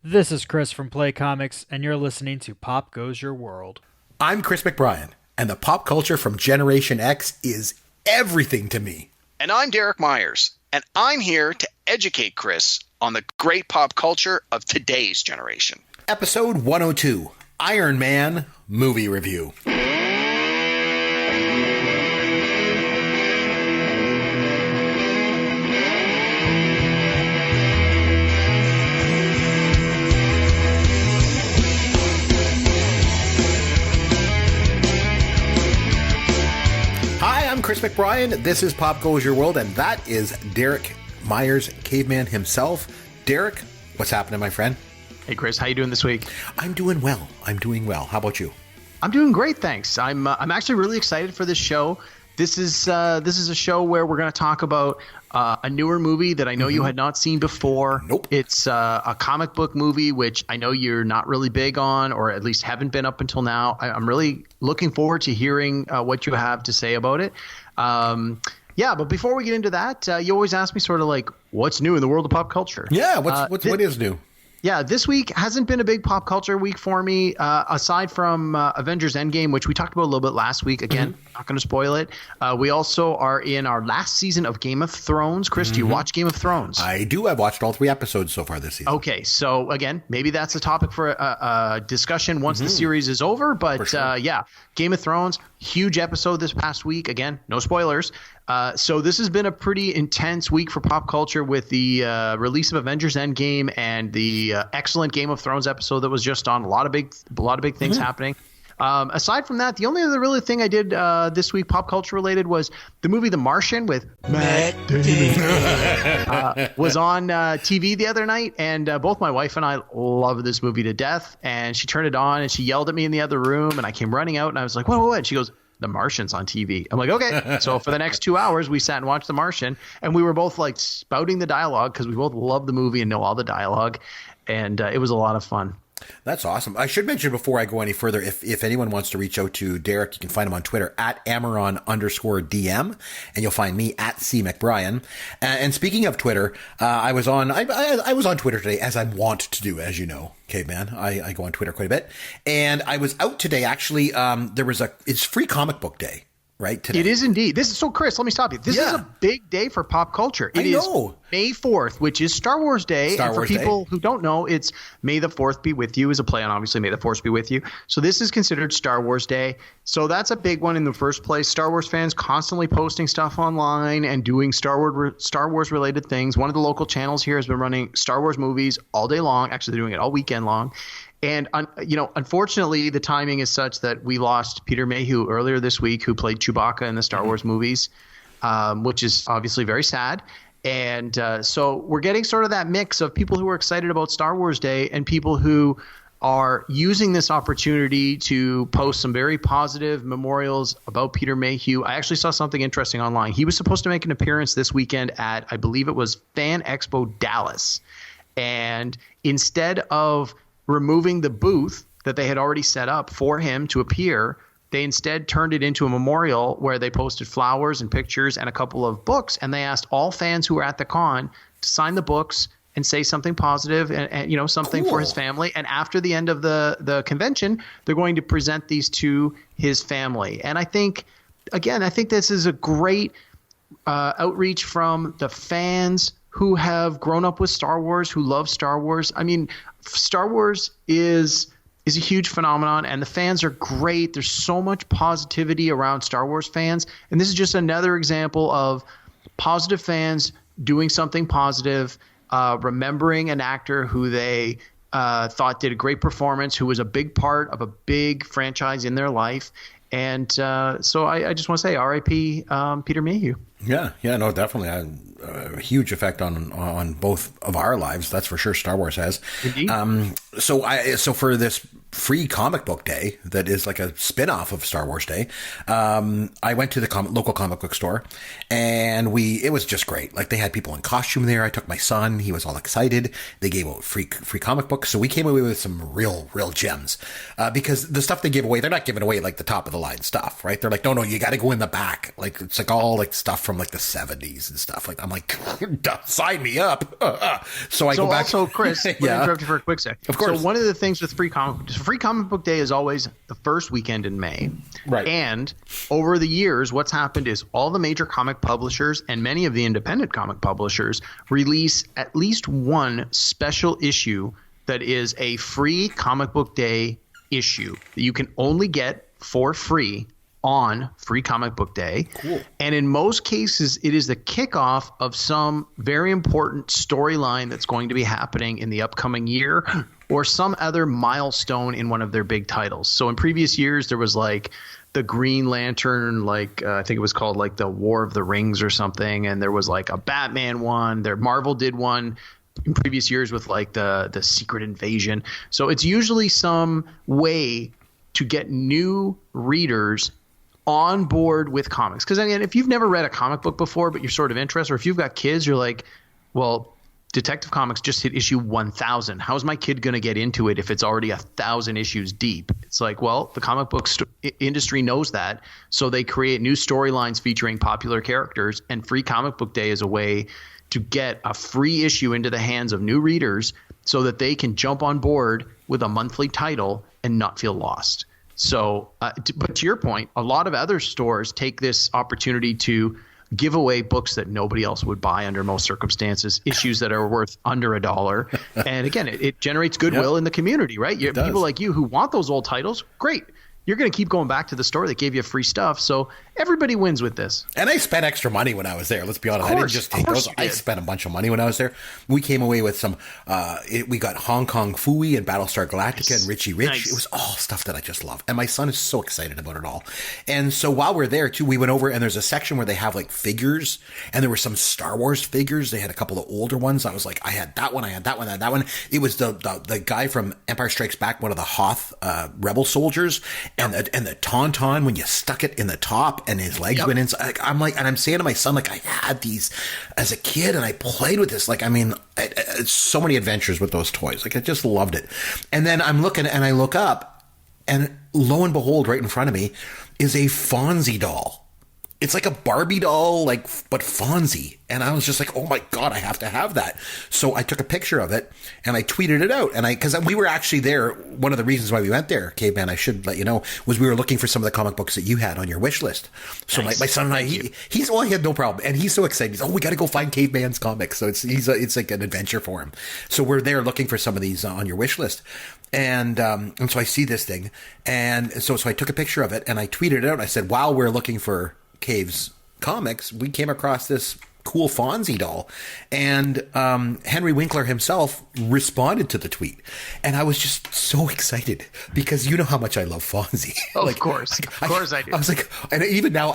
This is Chris from Play Comics, and you're listening to Pop Goes Your World. I'm Chris McBrien, and the pop culture from Generation X is everything to me. And I'm Derek Myers, and I'm here to educate Chris on the great pop culture of today's generation. Episode 102, Iron Man Movie Review. I'm Chris McBrien. This is Pop Goes Your World, and that is Derek Myers, caveman himself. Derek, what's happening, my friend? Hey, Chris, how you doing this week? I'm doing well. How about you? I'm doing great, thanks. I'm actually really excited for this show. This is a show where we're going to talk about a newer movie that I know you had not seen before. Nope. It's a comic book movie, which I know you're not really big on, or at least haven't been up until now. I'm really looking forward to hearing what you have to say about it. Yeah, but before we get into that, you always ask me sort of like, what's new in the world of pop culture? Yeah, what is new? Yeah, this week hasn't been a big pop culture week for me, aside from Avengers Endgame, which we talked about a little bit last week. Again, not going to spoil it. We also are in our last season of Game of Thrones. Chris, do you watch Game of Thrones? I do. I've watched all 3 episodes so far this season. Okay, so again, maybe that's a topic for a discussion once the series is over. But sure. Yeah, Game of Thrones, huge episode this past week. Again, no spoilers. So this has been a pretty intense week for pop culture with the release of Avengers Endgame and the excellent Game of Thrones episode that was just on. A lot of big things happening. Aside from that, the only other really thing I did this week, pop culture related, was the movie The Martian with Matt Damon. Was on TV the other night, and both my wife and I love this movie to death. And she turned it on, and she yelled at me in the other room, and I came running out, and I was like, what? And she goes, The Martian's on TV. I'm like, okay. So for the next 2 hours, we sat and watched The Martian, and we were both like spouting the dialogue because we both love the movie and know all the dialogue, and it was a lot of fun. That's awesome. I should mention before I go any further, if anyone wants to reach out to Derek, you can find him on Twitter at Amaron_DM, and you'll find me at C McBrien. And speaking of Twitter, I was on Twitter today, as I want to do, as you know, caveman. I go on Twitter quite a bit, and I was out today. Actually, it's Free Comic Book Day. Right today. It is indeed. So Chris, let me stop you. This is a big day for pop culture. It is May 4th, which is Star Wars Day. And for people who don't know, it's May the 4th be with you is a play on obviously May the 4th be with you. So this is considered Star Wars Day. So that's a big one in the first place. Star Wars fans constantly posting stuff online and doing Star Wars related things. One of the local channels here has been running Star Wars movies all day long. Actually, they're doing it all weekend long. And, unfortunately, the timing is such that we lost Peter Mayhew earlier this week, who played Chewbacca in the Star Wars movies, which is obviously very sad. And so we're getting sort of that mix of people who are excited about Star Wars Day and people who are using this opportunity to post some very positive memorials about Peter Mayhew. I actually saw something interesting online. He was supposed to make an appearance this weekend at, I believe it was Fan Expo Dallas. And instead of removing the booth that they had already set up for him to appear, they instead turned it into a memorial where they posted flowers and pictures and a couple of books, and they asked all fans who were at the con to sign the books and say something positive and something for his family. And after the end of the convention, they're going to present these to his family. And I think this is a great outreach from the fans who have grown up with Star Wars, who love Star Wars. I mean, Star Wars is a huge phenomenon, and the fans are great. There's so much positivity around Star Wars fans, and this is just another example of positive fans doing something positive, remembering an actor who they thought did a great performance, who was a big part of a big franchise in their life. And so I just want to say R.I.P. Peter Mayhew. Yeah, no, definitely a huge effect on both of our lives. That's for sure. Star Wars has. Indeed. So for this free comic book day that is like a spin-off of Star Wars Day, I went to the local comic book store, and it was just great. Like, they had people in costume there. I took my son. He was all excited. They gave out free comic books. So we came away with some real gems, because the stuff they give away, they're not giving away like the top of the line stuff, right? They're like, no, you got to go in the back. Like, it's like all like stuff from like the 70s and stuff. Like, I'm like, sign me up. So I go back. Also, Chris, let me interrupt you for a quick sec. Of course. So one of the things with free comic book day is always the first weekend in May. Right. And over the years, what's happened is all the major comic publishers and many of the independent comic publishers release at least one special issue that is a free comic book day issue that you can only get for free on Free Comic Book Day. Cool. And in most cases, it is the kickoff of some very important storyline that's going to be happening in the upcoming year, or some other milestone in one of their big titles. So in previous years, there was like the Green Lantern, like I think it was called like the War of the Rings or something. And there was like a Batman one. Marvel did one in previous years with like the Secret Invasion. So it's usually some way to get new readers on board with comics. Because again, if you've never read a comic book before, but you're sort of interested, or if you've got kids, you're like, well, Detective Comics just hit issue 1000. How's my kid going to get into it if it's already 1,000 issues deep? It's like, well, the comic book industry knows that. So they create new storylines featuring popular characters, and Free Comic Book Day is a way to get a free issue into the hands of new readers so that they can jump on board with a monthly title and not feel lost. So, but to your point, a lot of other stores take this opportunity to give away books that nobody else would buy under most circumstances, issues that are worth under $1. And again, it generates goodwill in the community, right? People like you who want those old titles, great. You're going to keep going back to the store that gave you free stuff. So everybody wins with this. And I spent extra money when I was there. Let's be honest. I didn't just take those. I spent a bunch of money when I was there. We came away with some, we got Hong Kong Phooey and Battlestar Galactica and Richie Rich. Nice. It was all stuff that I just love. And my son is so excited about it all. And so while we're there too, we went over, and there's a section where they have like figures, and there were some Star Wars figures. They had a couple of older ones. I was like, I had that one. I had that one. I had that one. It was the guy from Empire Strikes Back, one of the Hoth rebel soldiers. And the tauntaun, when you stuck it in the top and his legs went inside, I'm like, and I'm saying to my son, like, I had these as a kid and I played with this. Like, I mean, it's so many adventures with those toys. Like, I just loved it. And then I'm looking, and I look up, and lo and behold, right in front of me is a Fonzie doll. It's like a Barbie doll, like, but Fonzie. And I was just like, oh my God, I have to have that. So I took a picture of it and I tweeted it out. And because we were actually there, one of the reasons why we went there, Caveman, I should let you know, was we were looking for some of the comic books that you had on your wish list. So nice. my son and I, he had no problem. And he's so excited. He's, we got to go find Caveman's comics. So it's like an adventure for him. So we're there looking for some of these on your wish list. And so I see this thing. And so I took a picture of it and I tweeted it out. I said, while we're looking for Cave's comics, we came across this cool Fonzie doll, and Henry Winkler himself responded to the tweet, and I was just so excited because you know how much I love Fonzie. Oh, like, of course I do. I was like, and even now,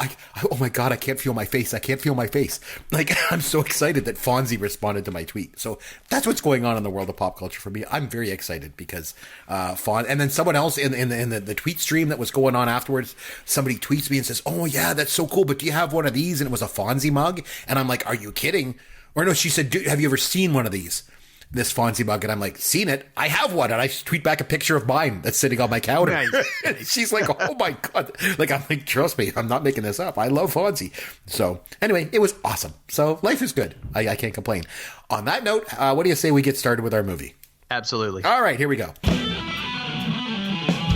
oh my God, I can't feel my face. I can't feel my face. Like, I'm so excited that Fonzie responded to my tweet. So that's what's going on in the world of pop culture for me. I'm very excited because and then someone else in the tweet stream that was going on afterwards, somebody tweets me and says, oh yeah, that's so cool, but do you have one of these? And it was a Fonzie mug, and I'm like, are you kidding? Or no, she said, have you ever seen one of these? This Fonzie mug. And I'm like, seen it? I have one. And I tweet back a picture of mine that's sitting on my counter. Nice. She's like, oh my God. Like, I'm like, trust me, I'm not making this up. I love Fonzie. So anyway, it was awesome. So life is good. I can't complain. On that note, what do you say we get started with our movie? Absolutely. All right, here we go.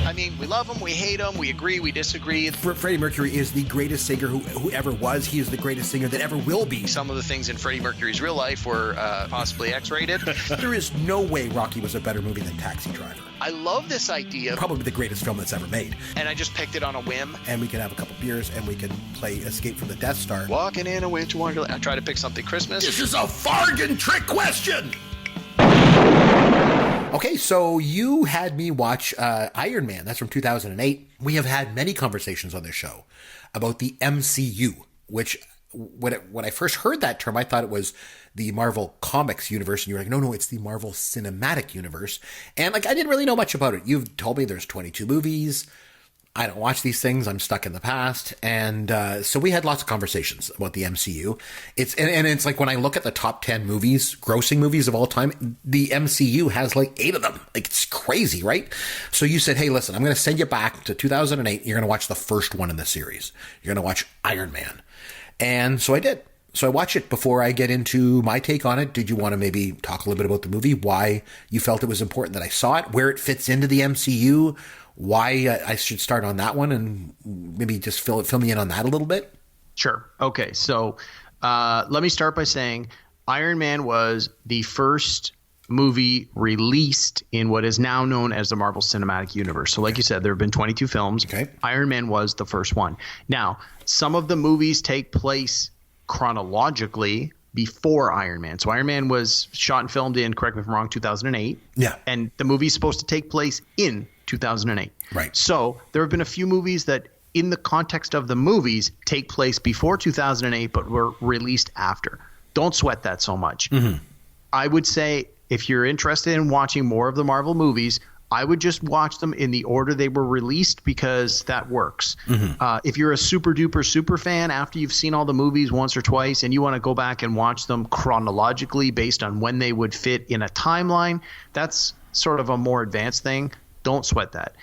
I mean, we love him, we hate him, we agree, we disagree. Freddie Mercury is the greatest singer who ever was. He is the greatest singer that ever will be. Some of the things in Freddie Mercury's real life were possibly X-rated. There is no way Rocky was a better movie than Taxi Driver. I love this idea. Probably the greatest film that's ever made. And I just picked it on a whim. And we can have a couple beers and we can play Escape from the Death Star. Walking in a winter wonderland. I try to pick something Christmas. This is a bargain trick question! Okay, so you had me watch Iron Man. That's from 2008. We have had many conversations on this show about the MCU, which when I first heard that term, I thought it was the Marvel Comics universe, and you were like, no, it's the Marvel Cinematic Universe. And like, I didn't really know much about it. You've told me there's 22 movies. I don't watch these things. I'm stuck in the past. And so we had lots of conversations about the MCU. It's like when I look at the top 10 movies, grossing movies of all time, the MCU has like 8 of them. Like, it's crazy, right? So you said, hey, listen, I'm going to send you back to 2008. You're going to watch the first one in the series. You're going to watch Iron Man. And so I did. So I watched it. Before I get into my take on it, did you want to maybe talk a little bit about the movie, why you felt it was important that I saw it, where it fits into the MCU, why I should start on that one, and maybe just fill me in on that a little bit? Sure. Okay. So let me start by saying Iron Man was the first movie released in what is now known as the Marvel Cinematic Universe. So like you said, there have been 22 films. Okay. Iron Man was the first one. Now, some of the movies take place chronologically before Iron Man. So Iron Man was shot and filmed in, correct me if I'm wrong, 2008. Yeah. And the movie's supposed to take place in 2008. Right. So there have been a few movies that in the context of the movies take place before 2008 but were released after. Don't sweat that so much. Mm-hmm. I would say if you're interested in watching more of the Marvel movies, I would just watch them in the order they were released because that works. Mm-hmm. If you're a super duper super fan after you've seen all the movies once or twice and you want to go back and watch them chronologically based on when they would fit in a timeline, that's sort of a more advanced thing. Don't sweat that.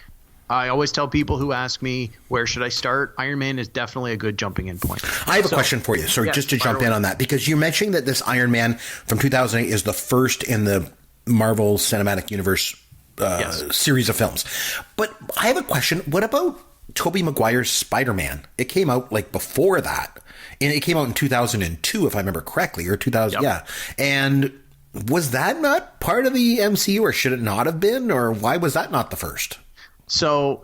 I always tell people who ask me, where should I start? Iron Man is definitely a good jumping in point. I have a question for you. Sorry, just to jump in on that, because you're mentioning that this Iron Man from 2008 is the first in the Marvel Cinematic Universe series of films. But I have a question. What about Tobey Maguire's Spider-Man? It came out like before that. And it came out in 2002, if I remember correctly, or 2000. Yep. Yeah. And was that not part of the MCU, or should it not have been? Or why was that not the first? So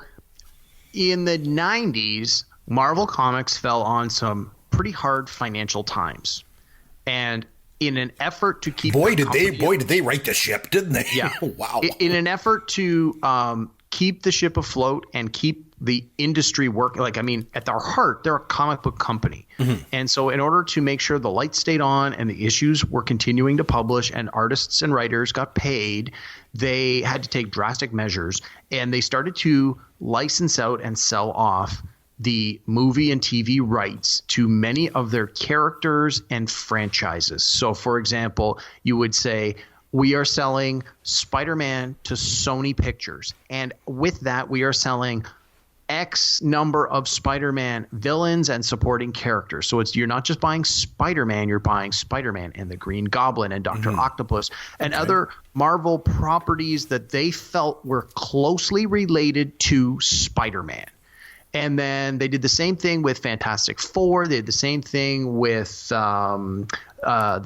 in the 90s, Marvel Comics fell on some pretty hard financial times. And in an effort to keep did they right the ship, didn't they? Yeah. Wow. In an effort to keep the ship afloat and keep the industry working, like, I mean, at their heart, they're a comic book company. Mm-hmm. And so in order to make sure the lights stayed on and the issues were continuing to publish and artists and writers got paid, they had to take drastic measures, and they started to license out and sell off the movie and TV rights to many of their characters and franchises. So, for example, you would say, we are selling Spider-Man to Sony Pictures. And with that, we are selling X number of Spider-Man villains and supporting characters. So you're not just buying Spider-Man, you're buying Spider-Man and the Green Goblin and Dr. Octopus and other Marvel properties that they felt were closely related to Spider-Man. And then they did the same thing with Fantastic Four. They did the same thing with the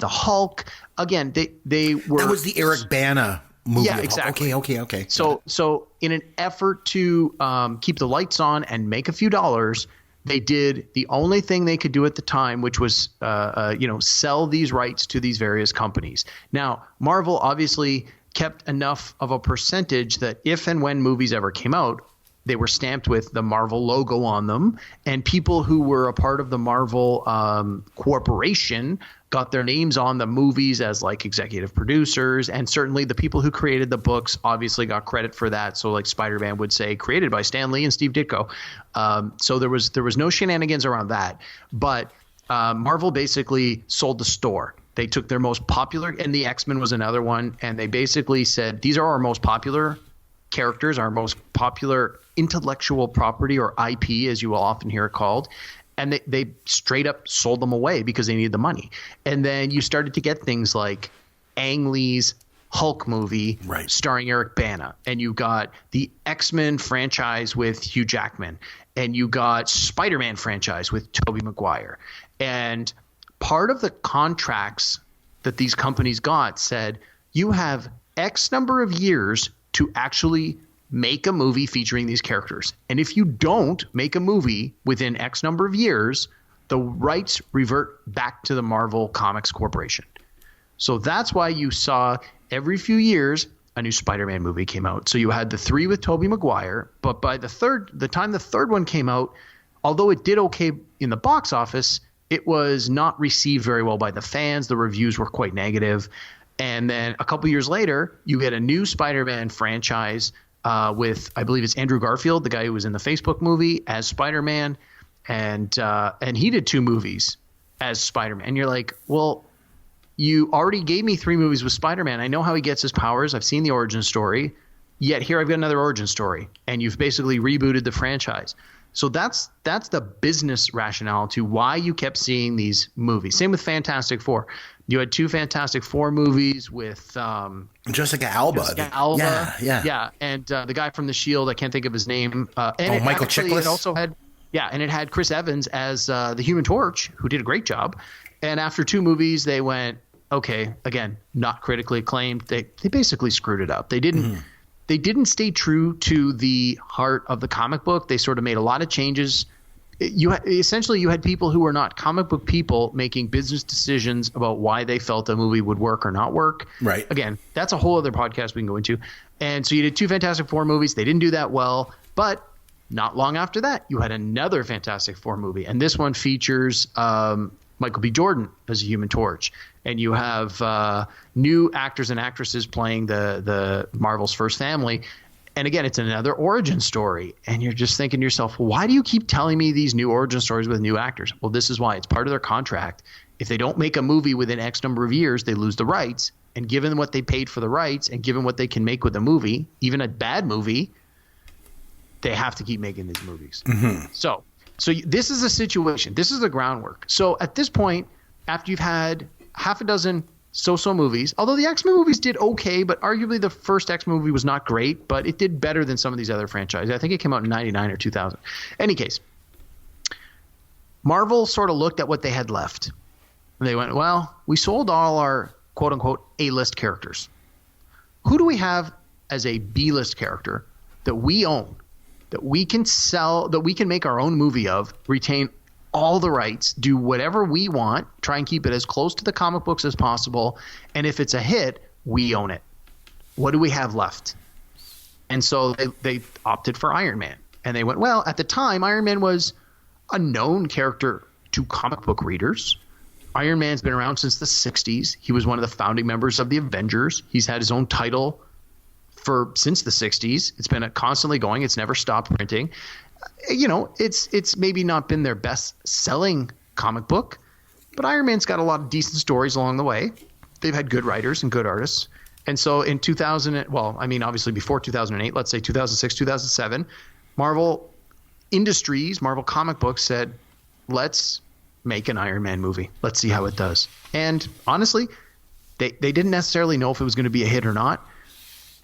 Hulk. Again, they were. That was the Eric Bana movie. Yeah, exactly. Okay. So in an effort to keep the lights on and make a few dollars, they did the only thing they could do at the time, which was sell these rights to these various companies. Now, Marvel obviously kept enough of a percentage that if and when movies ever came out, they were stamped with the Marvel logo on them, and people who were a part of the Marvel corporation got their names on the movies as like executive producers, and certainly the people who created the books obviously got credit for that. So like Spider-Man would say created by Stan Lee and Steve Ditko. So there was no shenanigans around that, but Marvel basically sold the store. They took their most popular, and the X-Men was another one, and they basically said, these are our most popular characters, our most popular intellectual property, or IP, as you will often hear it called. And they straight up sold them away because they needed the money. And then you started to get things like Ang Lee's Hulk movie starring Eric Bana. And you got the X-Men franchise with Hugh Jackman. And you got Spider-Man franchise with Tobey Maguire. And part of the contracts that these companies got said, you have X number of years to actually make a movie featuring these characters. And if you don't make a movie within X number of years, the rights revert back to the Marvel Comics Corporation. So that's why you saw every few years a new Spider-Man movie came out. So you had the 3 with Tobey Maguire, but by the time the third one came out, although it did okay in the box office, it was not received very well by the fans. The reviews were quite negative. And then a couple years later, you get a new Spider-Man franchise with, I believe it's Andrew Garfield, the guy who was in the Facebook movie, as Spider-Man. And he did 2 movies as Spider-Man. And you're like, well, you already gave me 3 movies with Spider-Man. I know how he gets his powers. I've seen the origin story. Yet here I've got another origin story. And you've basically rebooted the franchise. So that's the business rationale to why you kept seeing these movies. Same with Fantastic Four. You had 2 Fantastic Four movies with Jessica Alba. Yeah. And the guy from The Shield, I can't think of his name. Michael Chiklis. It also had, and it had Chris Evans as the Human Torch, who did a great job. And after 2 movies, they went, okay, again, not critically acclaimed. They basically screwed it up. They didn't. They didn't stay true to the heart of the comic book. They sort of made a lot of changes. You had people who were not comic book people making business decisions about why they felt a movie would work or not work. Right. Again, that's a whole other podcast we can go into. And so you did 2 Fantastic Four movies. They didn't do that well. But not long after that, you had another Fantastic Four movie. And this one features Michael B. Jordan as a Human Torch. And you have new actors and actresses playing the Marvel's first family. And again, it's another origin story. And you're just thinking to yourself, well, why do you keep telling me these new origin stories with new actors? Well, this is why. It's part of their contract. If they don't make a movie within X number of years, they lose the rights. And given what they paid for the rights and given what they can make with a movie, even a bad movie, they have to keep making these movies. Mm-hmm. So this is a situation. This is the groundwork. So at this point, after you've had half a dozen so-so movies, although the X-Men movies did okay, but arguably the first X-Men movie was not great, but it did better than some of these other franchises. I think it came out in 99 or 2000. Any case, Marvel sort of looked at what they had left. And they went, well, we sold all our quote-unquote A-list characters. Who do we have as a B-list character that we own, that we can sell, that we can make our own movie of, retain all the rights, do whatever we want, try and keep it as close to the comic books as possible, and if it's a hit, we own it. What do we have left? And so they opted for Iron Man. And they went, well, at the time, Iron Man was a known character to comic book readers. Iron Man's been around since the 60s. He was one of the founding members of the Avengers. He's had his own title since the 60s. It's been constantly going. It's never stopped printing. It's maybe not been their best selling comic book, but Iron Man's got a lot of decent stories along the way. They've had good writers and good artists. And so in 2000, obviously before 2008, let's say 2006, 2007, Marvel Industries, Marvel Comic Books said, let's make an Iron Man movie. Let's see how it does. And honestly, they didn't necessarily know if it was going to be a hit or not.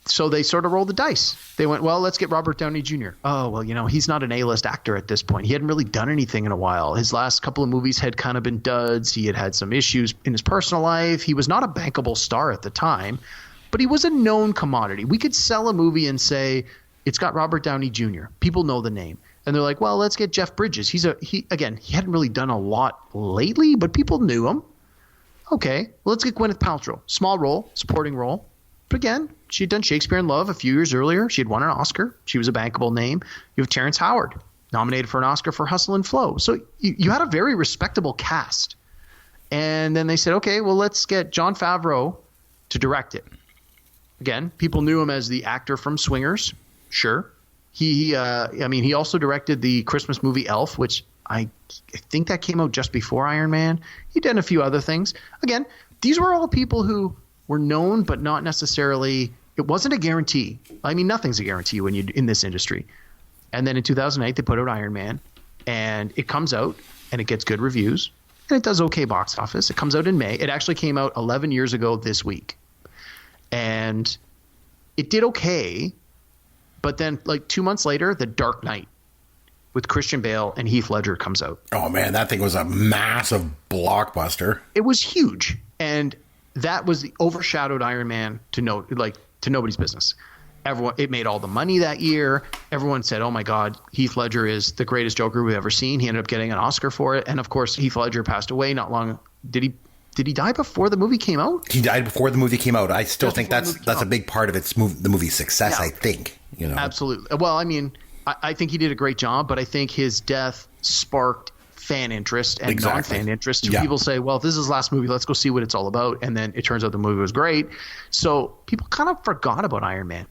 So they sort of rolled the dice. They went, well, let's get Robert Downey Jr. Oh, well, he's not an A-list actor at this point. He hadn't really done anything in a while. His last couple of movies had kind of been duds. He had some issues in his personal life. He was not a bankable star at the time, but he was a known commodity. We could sell a movie and say, it's got Robert Downey Jr. People know the name. And they're like, well, let's get Jeff Bridges. He hadn't really done a lot lately, but people knew him. Okay, well, let's get Gwyneth Paltrow. Small role, supporting role. But again, she had done Shakespeare in Love a few years earlier. She had won an Oscar. She was a bankable name. You have Terrence Howard, nominated for an Oscar for Hustle and Flow. So you had a very respectable cast. And then they said, okay, well, let's get Jon Favreau to direct it. Again, people knew him as the actor from Swingers. Sure. He also directed the Christmas movie Elf, which I think that came out just before Iron Man. He did a few other things. Again, these were all people who were known, but not necessarily. It wasn't a guarantee. I mean, nothing's a guarantee when you're in this industry. And then in 2008, they put out Iron Man, and it comes out, and it gets good reviews, and it does okay box office. It comes out in May. It actually came out 11 years ago this week, and it did okay. But then, like 2 months later, The Dark Knight with Christian Bale and Heath Ledger comes out. Oh man, that thing was a massive blockbuster. It was huge, and that was the overshadowed Iron Man to nobody's business. It made all the money that year. Everyone said, oh my God, Heath Ledger is the greatest Joker we've ever seen. He ended up getting an Oscar for it. And of course, Heath Ledger passed away not long. Did he die before the movie came out? He died before the movie came out. I still think that's a big part of the movie's success, yeah. I think. Absolutely. Well, I mean, I think he did a great job, but I think his death sparked fan interest and Exactly. non-fan interest. Yeah. People say, well, if this is his last movie, let's go see what it's all about. And then it turns out the movie was great. So people kind of forgot about Iron Man.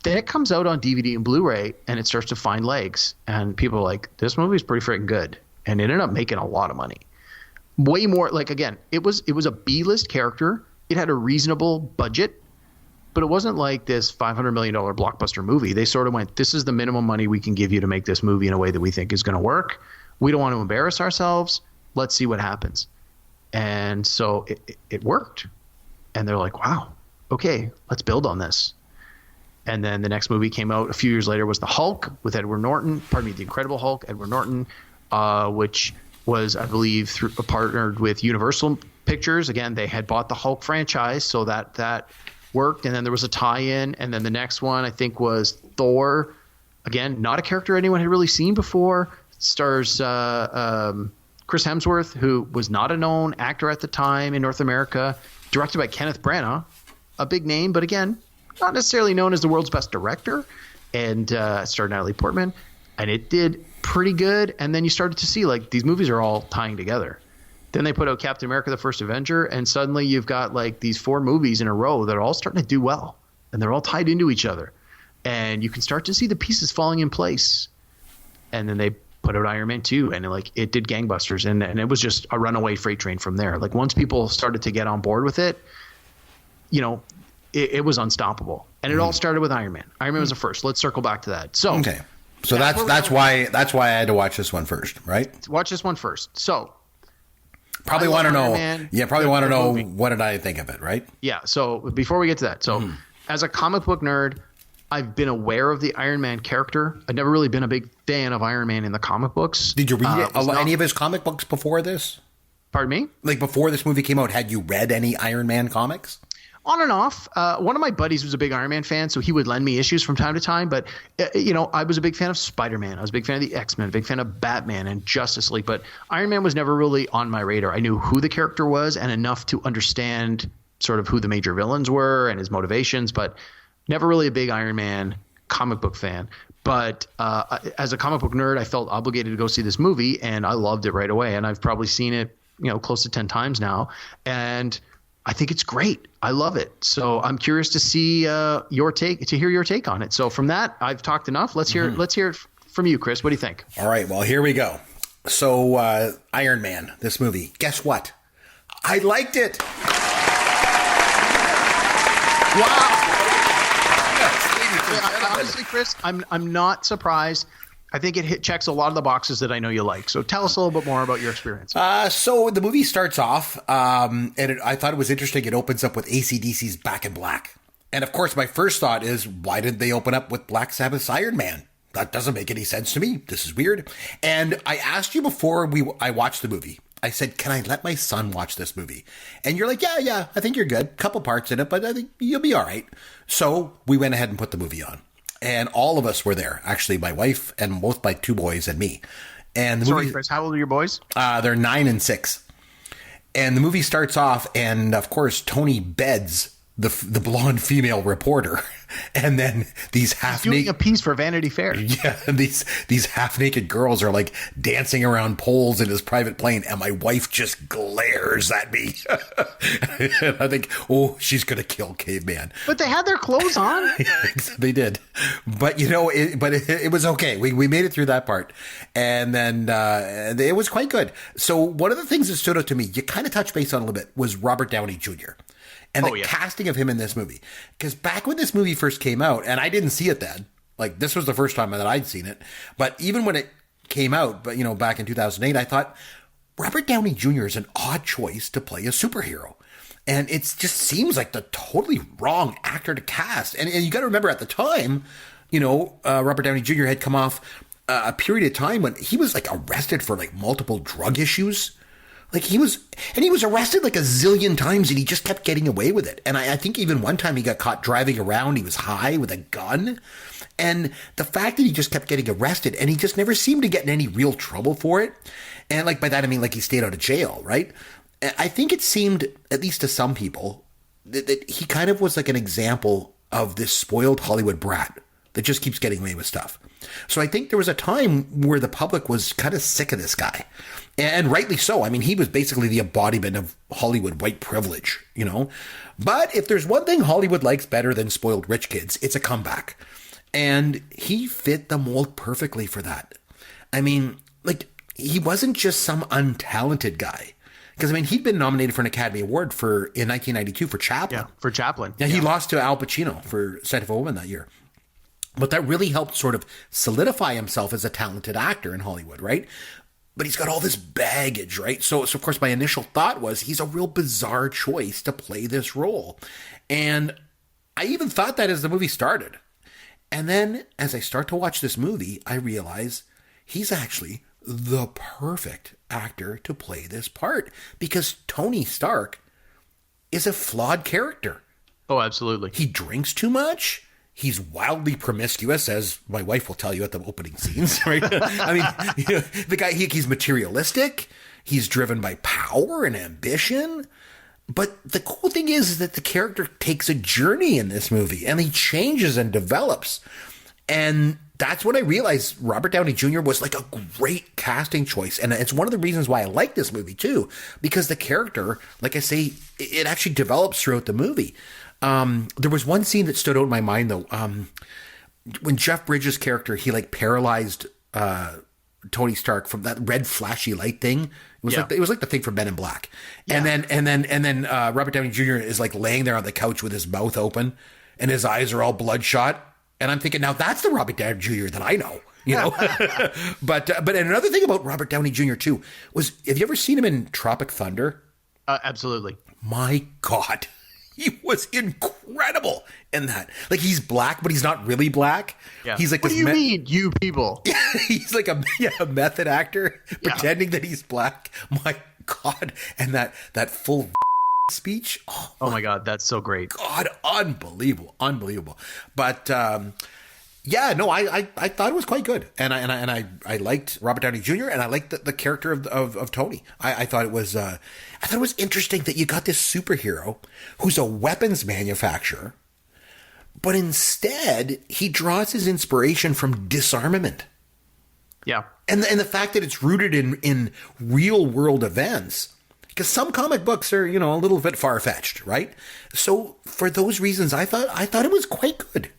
Then it comes out on DVD and Blu-ray, and it starts to find legs. And people are like, this movie is pretty freaking good. And it ended up making a lot of money. Way more, like, again, it was a B-list character. It had a reasonable budget. But it wasn't like this $500 million blockbuster movie. They sort of went, this is the minimum money we can give you to make this movie in a way that we think is going to work. We don't want to embarrass ourselves. Let's see what happens. And so it worked. And they're like, wow, okay, let's build on this. And then the next movie came out a few years later was The Hulk with Edward Norton. Pardon me, The Incredible Hulk, Edward Norton, which was, I believe, partnered with Universal Pictures. Again, they had bought the Hulk franchise, so that worked. And then there was a tie-in. And then the next one, I think, was Thor. Again, not a character anyone had really seen before. Stars Chris Hemsworth, who was not a known actor at the time in North America. Directed by Kenneth Branagh, a big name, but again, not necessarily known as the world's best director. And starred Natalie Portman. And it did pretty good. And then you started to see, like, these movies are all tying together. Then they put out Captain America, the First Avenger, and suddenly you've got like these 4 movies in a row that are all starting to do well, and they're all tied into each other. And you can start to see the pieces falling in place. And then they put out Iron Man 2, and it did gangbusters, and it was just a runaway freight train from there. Like, once people started to get on board with it, it was unstoppable. And it all started with Iron Man. Iron Man was the first. Let's circle back to that. So okay. So that's why I had to watch this one first, right? Watch this one first. So probably want to know. Probably want to know movie. What did I think of it, right? Yeah. So before we get to that, as a comic book nerd, I've been aware of the Iron Man character. I've never really been a big fan of Iron Man in the comic books. Did you read any of his comic books before this? Pardon me? Like, before this movie came out, had you read any Iron Man comics? On and off. One of my buddies was a big Iron Man fan, so he would lend me issues from time to time. But, I was a big fan of Spider-Man. I was a big fan of the X-Men, a big fan of Batman and Justice League. But Iron Man was never really on my radar. I knew who the character was and enough to understand sort of who the major villains were and his motivations, but never really a big Iron Man comic book fan. But as a comic book nerd, I felt obligated to go see this movie, and I loved it right away. And I've probably seen it, close to 10 times now. And I think it's great. I love it. So I'm curious to see hear your take on it. So from that, I've talked enough. Let's hear it from you, Chris. What do you think? All right. Well, here we go. So Iron Man, this movie. Guess what? I liked it. Wow. Honestly, Chris, I'm not surprised. I think it checks a lot of the boxes that I know you like. So tell us a little bit more about your experience. So the movie starts off, and I thought it was interesting. It opens up with AC/DC's Back in Black. And of course, my first thought is, why did they open up with Black Sabbath's Iron Man? That doesn't make any sense to me. This is weird. And I asked you before I watched the movie. I said, can I let my son watch this movie? And you're like, yeah, I think you're good. Couple parts in it, but I think you'll be all right. So we went ahead and put the movie on. And all of us were there. Actually, my wife and both my 2 boys and me. And Sorry, Chris, how old are your boys? They're 9 and 6. And the movie starts off, and of course, Tony beds the blonde female reporter, and then these doing a piece for Vanity Fair. Yeah, these half naked girls are like dancing around poles in his private plane, and my wife just glares at me. And I think, oh, she's gonna kill Caveman. But they had their clothes on. They did, but it was okay. We made it through that part, and then it was quite good. So one of the things that stood out to me, you kind of touched base on a little bit, was Robert Downey Jr. And the casting of him in this movie. Because back when this movie first came out, and I didn't see it then, like, this was the first time that I'd seen it, but even when it came out, but back in 2008, I thought, Robert Downey Jr. is an odd choice to play a superhero. And it just seems like the totally wrong actor to cast. And you got to remember, at the time, Robert Downey Jr. had come off a period of time when he was, like, arrested for, like, multiple drug issues. Like, he was arrested like a zillion times, and he just kept getting away with it. And I think even one time he got caught driving around. He was high with a gun. And the fact that he just kept getting arrested, and he just never seemed to get in any real trouble for it. And like, by that, I mean, like, he stayed out of jail, right? I think it seemed, at least to some people, that he kind of was like an example of this spoiled Hollywood brat that just keeps getting away with stuff. So I think there was a time where the public was kind of sick of this guy. And rightly so. I mean, he was basically the embodiment of Hollywood white privilege, you know. But if there's one thing Hollywood likes better than spoiled rich kids, it's a comeback. And he fit the mold perfectly for that. I mean, like, he wasn't just some untalented guy. Because, I mean, he'd been nominated for an Academy Award in 1992 for Chaplin. Yeah, for Chaplin. Yeah, he lost to Al Pacino for Sight of a Woman that year. But that really helped sort of solidify himself as a talented actor in Hollywood, right? But he's got all this baggage, right? So of course, my initial thought was he's a real bizarre choice to play this role. And I even thought that as the movie started. And then as I start to watch this movie, I realize he's actually the perfect actor to play this part because Tony Stark is a flawed character. Oh, absolutely. He drinks too much. He's wildly promiscuous, as my wife will tell you at the opening scenes, right? I mean, you know, the guy, he's materialistic. He's driven by power and ambition. But the cool thing is that the character takes a journey in this movie and he changes and develops. And that's when I realized Robert Downey Jr. was like a great casting choice. And it's one of the reasons why I like this movie too, because the character, like I say, it actually develops throughout the movie. There was one scene that stood out in my mind though. When Jeff Bridges' character, he like paralyzed, Tony Stark from that red flashy light thing. It was like the thing from Men in Black. Yeah. And then Robert Downey Jr. is like laying there on the couch with his mouth open and his eyes are all bloodshot. And I'm thinking, now that's the Robert Downey Jr. that I know, you know? But another thing about Robert Downey Jr. too was, have you ever seen him in Tropic Thunder? Absolutely. My God. He was incredible in that. Like, he's black, but he's not really black. Yeah. He's like, what do you mean, you people? He's like a method actor pretending that he's black. My God. And that full speech. Oh my God. That's so great. God, unbelievable. But, yeah, no, I thought it was quite good. And I liked Robert Downey Jr. and I liked the character of Tony. I thought it was, interesting that you got this superhero who's a weapons manufacturer, but instead he draws his inspiration from disarmament. Yeah. And the fact that it's rooted in real world events, because some comic books are, a little bit far fetched, right? So for those reasons, I thought it was quite good.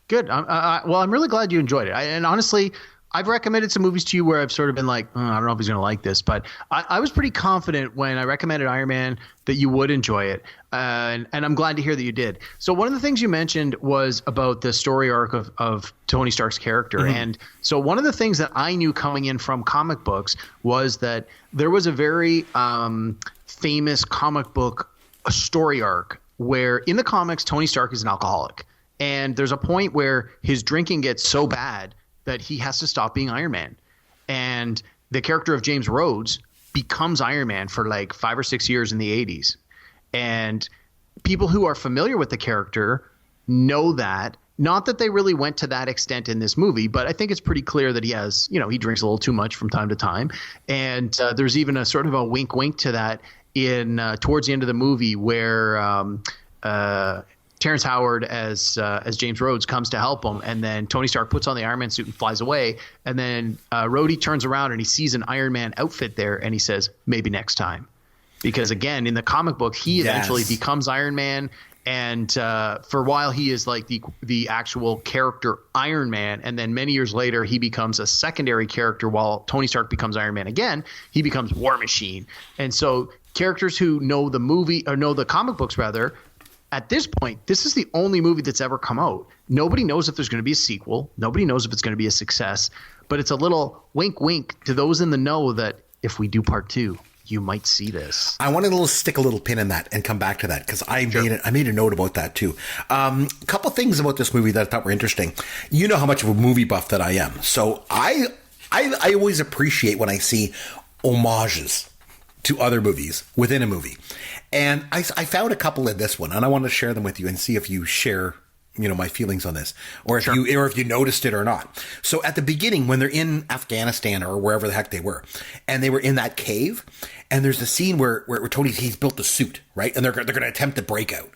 Good. Well, I'm really glad you enjoyed it. And honestly, I've recommended some movies to you where I've sort of been like, I don't know if he's going to like this, but I was pretty confident when I recommended Iron Man that you would enjoy it. And I'm glad to hear that you did. So one of the things you mentioned was about the story arc of Tony Stark's character. Mm-hmm. And so one of the things that I knew coming in from comic books was that there was a very famous comic book story arc where in the comics, Tony Stark is an alcoholic. And there's a point where his drinking gets so bad that he has to stop being Iron Man. And the character of James Rhodes becomes Iron Man for like 5 or 6 years in the 80s. And people who are familiar with the character know that. Not that they really went to that extent in this movie, but I think it's pretty clear that he has, he drinks a little too much from time to time. And there's even a sort of a wink to that in towards the end of the movie where Terrence Howard as James Rhodes comes to help him, and then Tony Stark puts on the Iron Man suit and flies away, and then Rhodey turns around and he sees an Iron Man outfit there, and he says, maybe next time. Because again, in the comic book, he eventually becomes Iron Man, and for a while he is like the actual character Iron Man, and then many years later he becomes a secondary character while Tony Stark becomes Iron Man again. He becomes War Machine. And so characters who know the movie, or know the comic books rather, at this point, this is the only movie that's ever come out. Nobody knows if there's going to be a sequel. Nobody knows if it's going to be a success. But it's a little wink to those in the know that if we do part 2, you might see this. I want to stick a little pin in that and come back to that because I made a note about that too. A couple things about this movie that I thought were interesting. You know how much of a movie buff that I am. So I always appreciate when I see homages to other movies within a movie. And I found a couple in this one, and I want to share them with you and see if you share, my feelings on this, or if you noticed it or not. So at the beginning, when they're in Afghanistan or wherever the heck they were, and they were in that cave, and there's a scene where Tony's built the suit, right? And they're going to attempt to break out.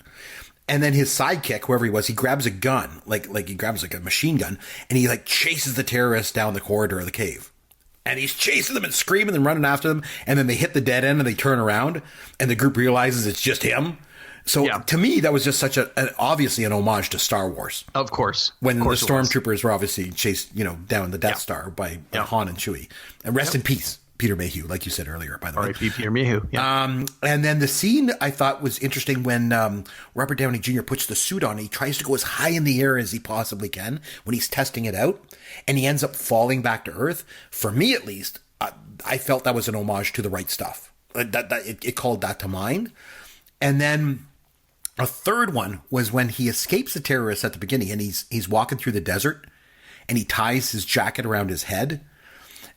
And then his sidekick, whoever he was, he grabs a gun, like he grabs like a machine gun, and he like chases the terrorists down the corridor of the cave. And he's chasing them and screaming and running after them. And then they hit the dead end and they turn around and the group realizes it's just him. So to me, that was just such obviously an homage to Star Wars. Of course. When the stormtroopers were obviously chased, down the Death Star by Han and Chewie. And rest in peace, Peter Mayhew, like you said earlier, by the way. R.I.P. Peter Mayhew. Yeah. And then the scene I thought was interesting when Robert Downey Jr. puts the suit on. And he tries to go as high in the air as he possibly can when he's testing it out. And he ends up falling back to Earth. For me, at least, I felt that was an homage to The Right Stuff. It called that to mind. And then a third one was when he escapes the terrorists at the beginning and he's walking through the desert and he ties his jacket around his head.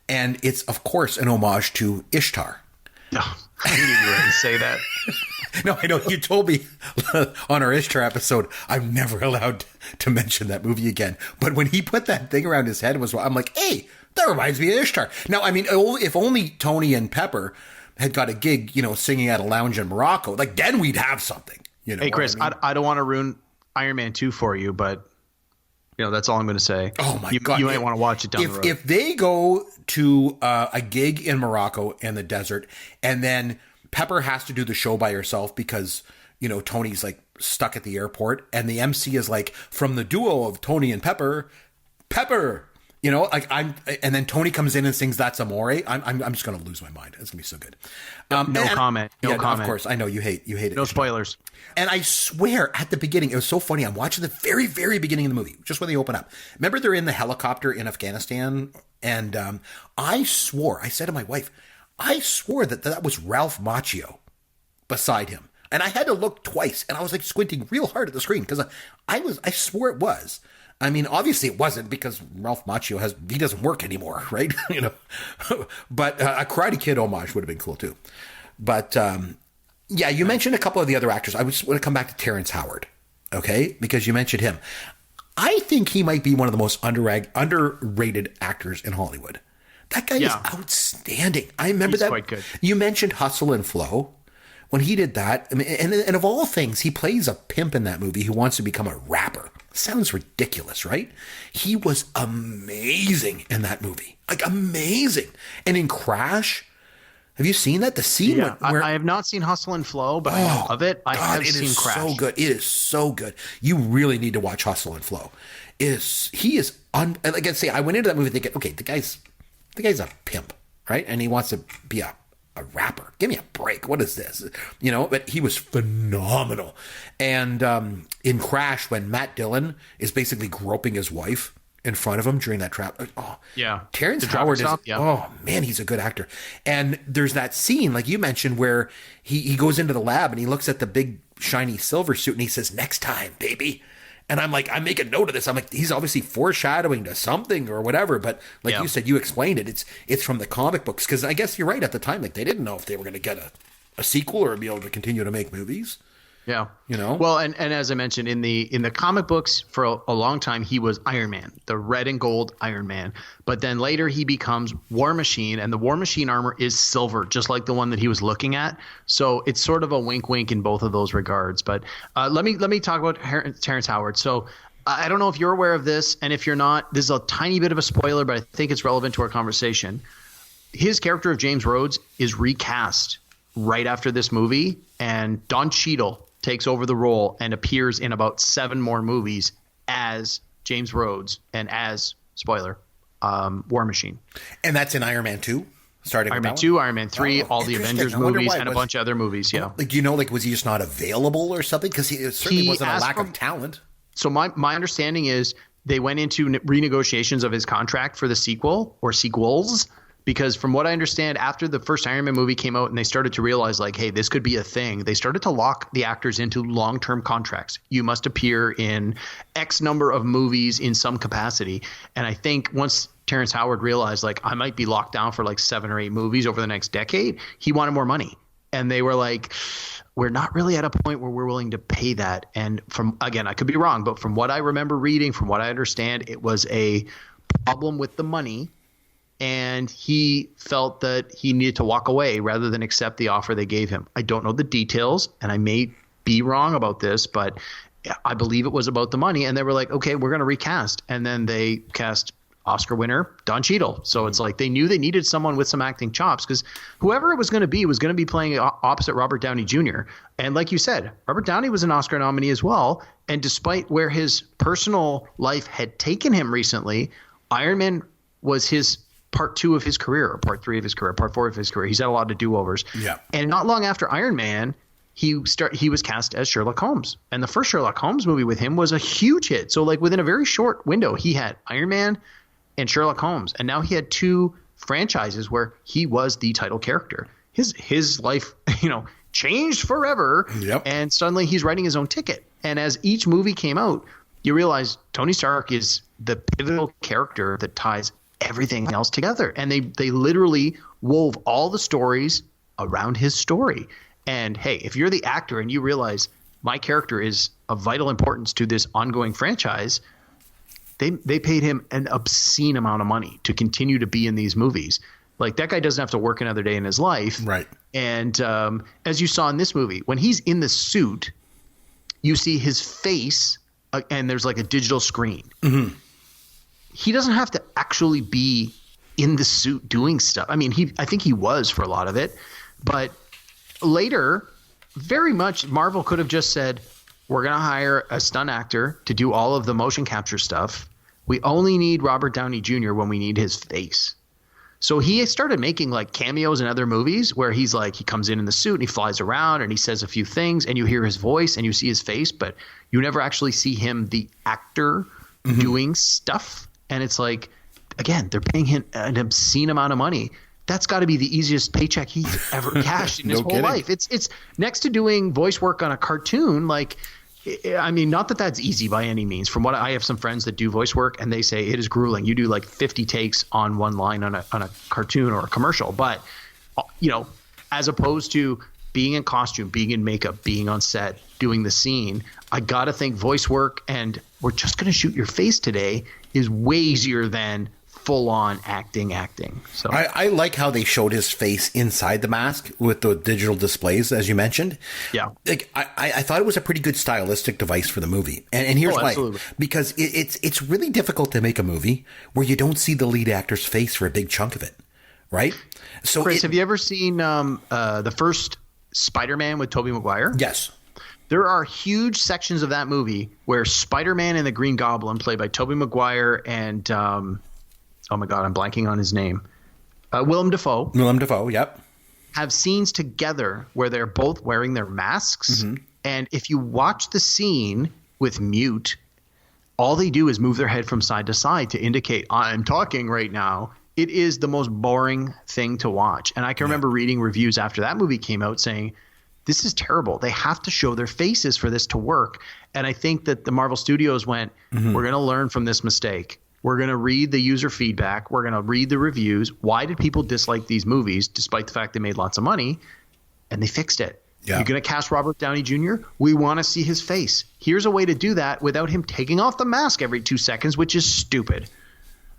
And it's, of course, an homage to Ishtar. No, I knew you were going to say that. No, I know. You told me on our Ishtar episode, I'm never allowed to mention that movie again. But when he put that thing around his head, I'm like, hey, that reminds me of Ishtar. Now, I mean, if only Tony and Pepper had got a gig, singing at a lounge in Morocco, like then we'd have something. Hey, Chris, I don't want to ruin Iron Man 2 for you, but that's all I'm going to say. Oh my God. You might want to watch it down the road. If they go to a gig in Morocco in the desert and then Pepper has to do the show by herself because, Tony's like stuck at the airport and the MC is like, from the duo of Tony and Pepper, and then Tony comes in and sings "That's Amore." I'm just gonna lose my mind. It's gonna be so good. No comment. Of course, I know you hate it. No spoilers. And I swear, at the beginning, it was so funny. I'm watching the very, very beginning of the movie, just when they open up. Remember, they're in the helicopter in Afghanistan, and I said to my wife, I swore that was Ralph Macchio beside him, and I had to look twice, and I was like squinting real hard at the screen because I swore it was. I mean, obviously it wasn't because Ralph Macchio he doesn't work anymore, right? But a Karate Kid homage would have been cool too. But you mentioned a couple of the other actors. I just want to come back to Terrence Howard, okay? Because you mentioned him. I think he might be one of the most underrated actors in Hollywood. That guy is outstanding. I remember He's that. Quite good. You mentioned Hustle and Flow. When he did that, I mean, and of all things, he plays a pimp in that movie who wants to become a rapper. Sounds ridiculous, right? He was amazing in that movie. Like, amazing. And in Crash, have you seen that? The scene where I have not seen Hustle and Flow, but I love it. I have seen Crash. So good. It is so good. You really need to watch Hustle and Flow. Like I say, I went into that movie thinking, okay, the guy's a pimp, right? And he wants to be a rapper. Give me a break. What is this? But he was phenomenal. And in Crash, when Matt Dillon is basically groping his wife in front of him during that trap. Oh, yeah. Terrence Howard oh man, he's a good actor. And there's that scene, like you mentioned, where he goes into the lab and he looks at the big shiny silver suit and he says, "Next time, baby." And I'm like, I make a note of this. I'm like, he's obviously foreshadowing to something or whatever. But like you said, you explained it. It's from the comic books. Because I guess you're right. At the time, like they didn't know if they were going to get a sequel or be able to continue to make movies. Yeah. Well, and as I mentioned, in the comic books for a long time, he was Iron Man, the red and gold Iron Man. But then later he becomes War Machine, and the War Machine armor is silver, just like the one that he was looking at. So it's sort of a wink in both of those regards. But let me talk about Terrence Howard. So I don't know if you're aware of this, and if you're not, this is a tiny bit of a spoiler, but I think it's relevant to our conversation. His character of James Rhodes is recast right after this movie, and Don Cheadle takes over the role and appears in about 7 more movies as James Rhodes and as, spoiler, War Machine. And that's in Iron Man 2? Starting Iron Man 2, Iron Man 3, all the Avengers movies, and a bunch of other movies, Like, do you know, like, was he just not available or something? Because it certainly wasn't a lack of talent. So my understanding is they went into renegotiations of his contract for the sequel or sequels. Because from what I understand, after the first Iron Man movie came out and they started to realize, like, hey, this could be a thing, they started to lock the actors into long-term contracts. You must appear in X number of movies in some capacity. And I think once Terrence Howard realized, like, I might be locked down for like 7 or 8 movies over the next decade, he wanted more money. And they were like, we're not really at a point where we're willing to pay that. And again, I could be wrong, but from what I remember reading, from what I understand, it was a problem with the money. And he felt that he needed to walk away rather than accept the offer they gave him. I don't know the details, and I may be wrong about this, but I believe it was about the money, and they were like, okay, we're going to recast. And then they cast Oscar winner Don Cheadle. So it's like they knew they needed someone with some acting chops, because whoever it was going to be playing opposite Robert Downey Jr. And like you said, Robert Downey was an Oscar nominee as well. And despite where his personal life had taken him recently, Iron Man was his part 2 of his career, or part 3 of his career, part 4 of his career. He's had a lot of do-overs. Yeah. And not long after Iron Man, he was cast as Sherlock Holmes. And the first Sherlock Holmes movie with him was a huge hit. So like within a very short window, he had Iron Man and Sherlock Holmes. And now he had 2 franchises where he was the title character. His life, changed forever. Yep. And suddenly he's writing his own ticket. And as each movie came out, you realize Tony Stark is the pivotal character that ties everything else together. And they literally wove all the stories around his story. And hey, if you're the actor and you realize my character is of vital importance to this ongoing franchise, they paid him an obscene amount of money to continue to be in these movies. Like, that guy doesn't have to work another day in his life. Right. And as you saw in this movie, when he's in the suit, you see his face and there's like a digital screen. Mm-hmm. He doesn't have to actually be in the suit doing stuff. I mean, I think he was for a lot of it, but later, very much Marvel could have just said, we're going to hire a stunt actor to do all of the motion capture stuff. We only need Robert Downey Jr. when we need his face. So he started making like cameos in other movies where he's like, he comes in the suit and he flies around and he says a few things and you hear his voice and you see his face, but you never actually see him, the actor, doing stuff. And it's like, again, they're paying him an obscene amount of money. That's got to be the easiest paycheck he's ever cashed in his whole life. It's next to doing voice work on a cartoon. Like, I mean, not that that's easy by any means. From what I have some friends that do voice work and they say it is grueling. You do like 50 takes on one line on a cartoon or a commercial. But, as opposed to being in costume, being in makeup, being on set, doing the scene, I got to think voice work and we're just going to shoot your face today is way easier than full-on acting. So I like how they showed his face inside the mask with the digital displays, as you mentioned. Yeah. Like, I thought it was a pretty good stylistic device for the movie. And here's why. Because it's really difficult to make a movie where you don't see the lead actor's face for a big chunk of it, right? So Chris, have you ever seen the first Spider-Man with Tobey Maguire? Yes. There are huge sections of that movie where Spider-Man and the Green Goblin, played by Tobey Maguire and oh my God, I'm blanking on his name. Willem Dafoe. Willem Dafoe, yep. Have scenes together where they're both wearing their masks. Mm-hmm. And if you watch the scene with mute, all they do is move their head from side to side to indicate, I'm talking right now. It is the most boring thing to watch. And I can remember reading reviews after that movie came out saying, this is terrible. They have to show their faces for this to work. And I think that the Marvel Studios went, we're going to learn from this mistake. We're going to read the user feedback. We're going to read the reviews. Why did people dislike these movies despite the fact they made lots of money? And they fixed it. Yeah. You're going to cast Robert Downey Jr.? We want to see his face. Here's a way to do that without him taking off the mask every 2 seconds, which is stupid.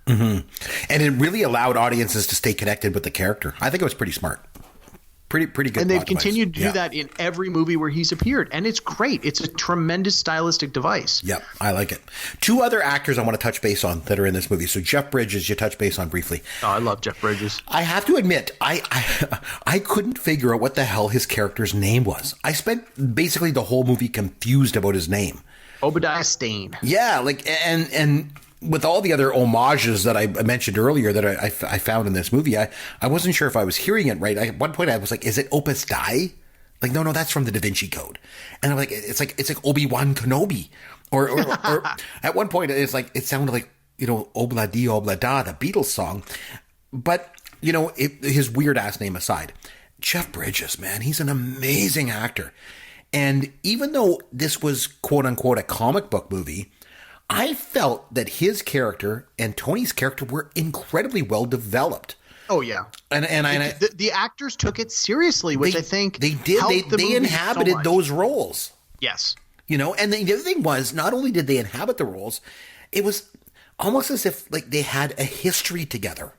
Mm-hmm. And it really allowed audiences to stay connected with the character. I think it was pretty smart. Pretty good. And they've continued to do that in every movie where he's appeared. And it's great. It's a tremendous stylistic device. Yep, I like it. 2 other actors I want to touch base on that are in this movie. So Jeff Bridges, you touched base on briefly. Oh, I love Jeff Bridges. I have to admit, I couldn't figure out what the hell his character's name was. I spent basically the whole movie confused about his name. Obadiah Stane. Yeah, like, and with all the other homages that I mentioned earlier that I found in this movie, I wasn't sure if I was hearing it right. At one point I was like, is it Opus Dei? Like, no, that's from the Da Vinci Code. And I'm like, it's like Obi-Wan Kenobi. Or at one point it sounded like, Obla Di Obla Da, the Beatles song. But, his weird ass name aside, Jeff Bridges, man, he's an amazing actor. And even though this was quote unquote a comic book movie, I felt that his character and Tony's character were incredibly well developed. Oh yeah, and the actors took it seriously, which I think they did. They inhabited those roles. Yes, and the other thing was, not only did they inhabit the roles, it was almost as if like they had a history together,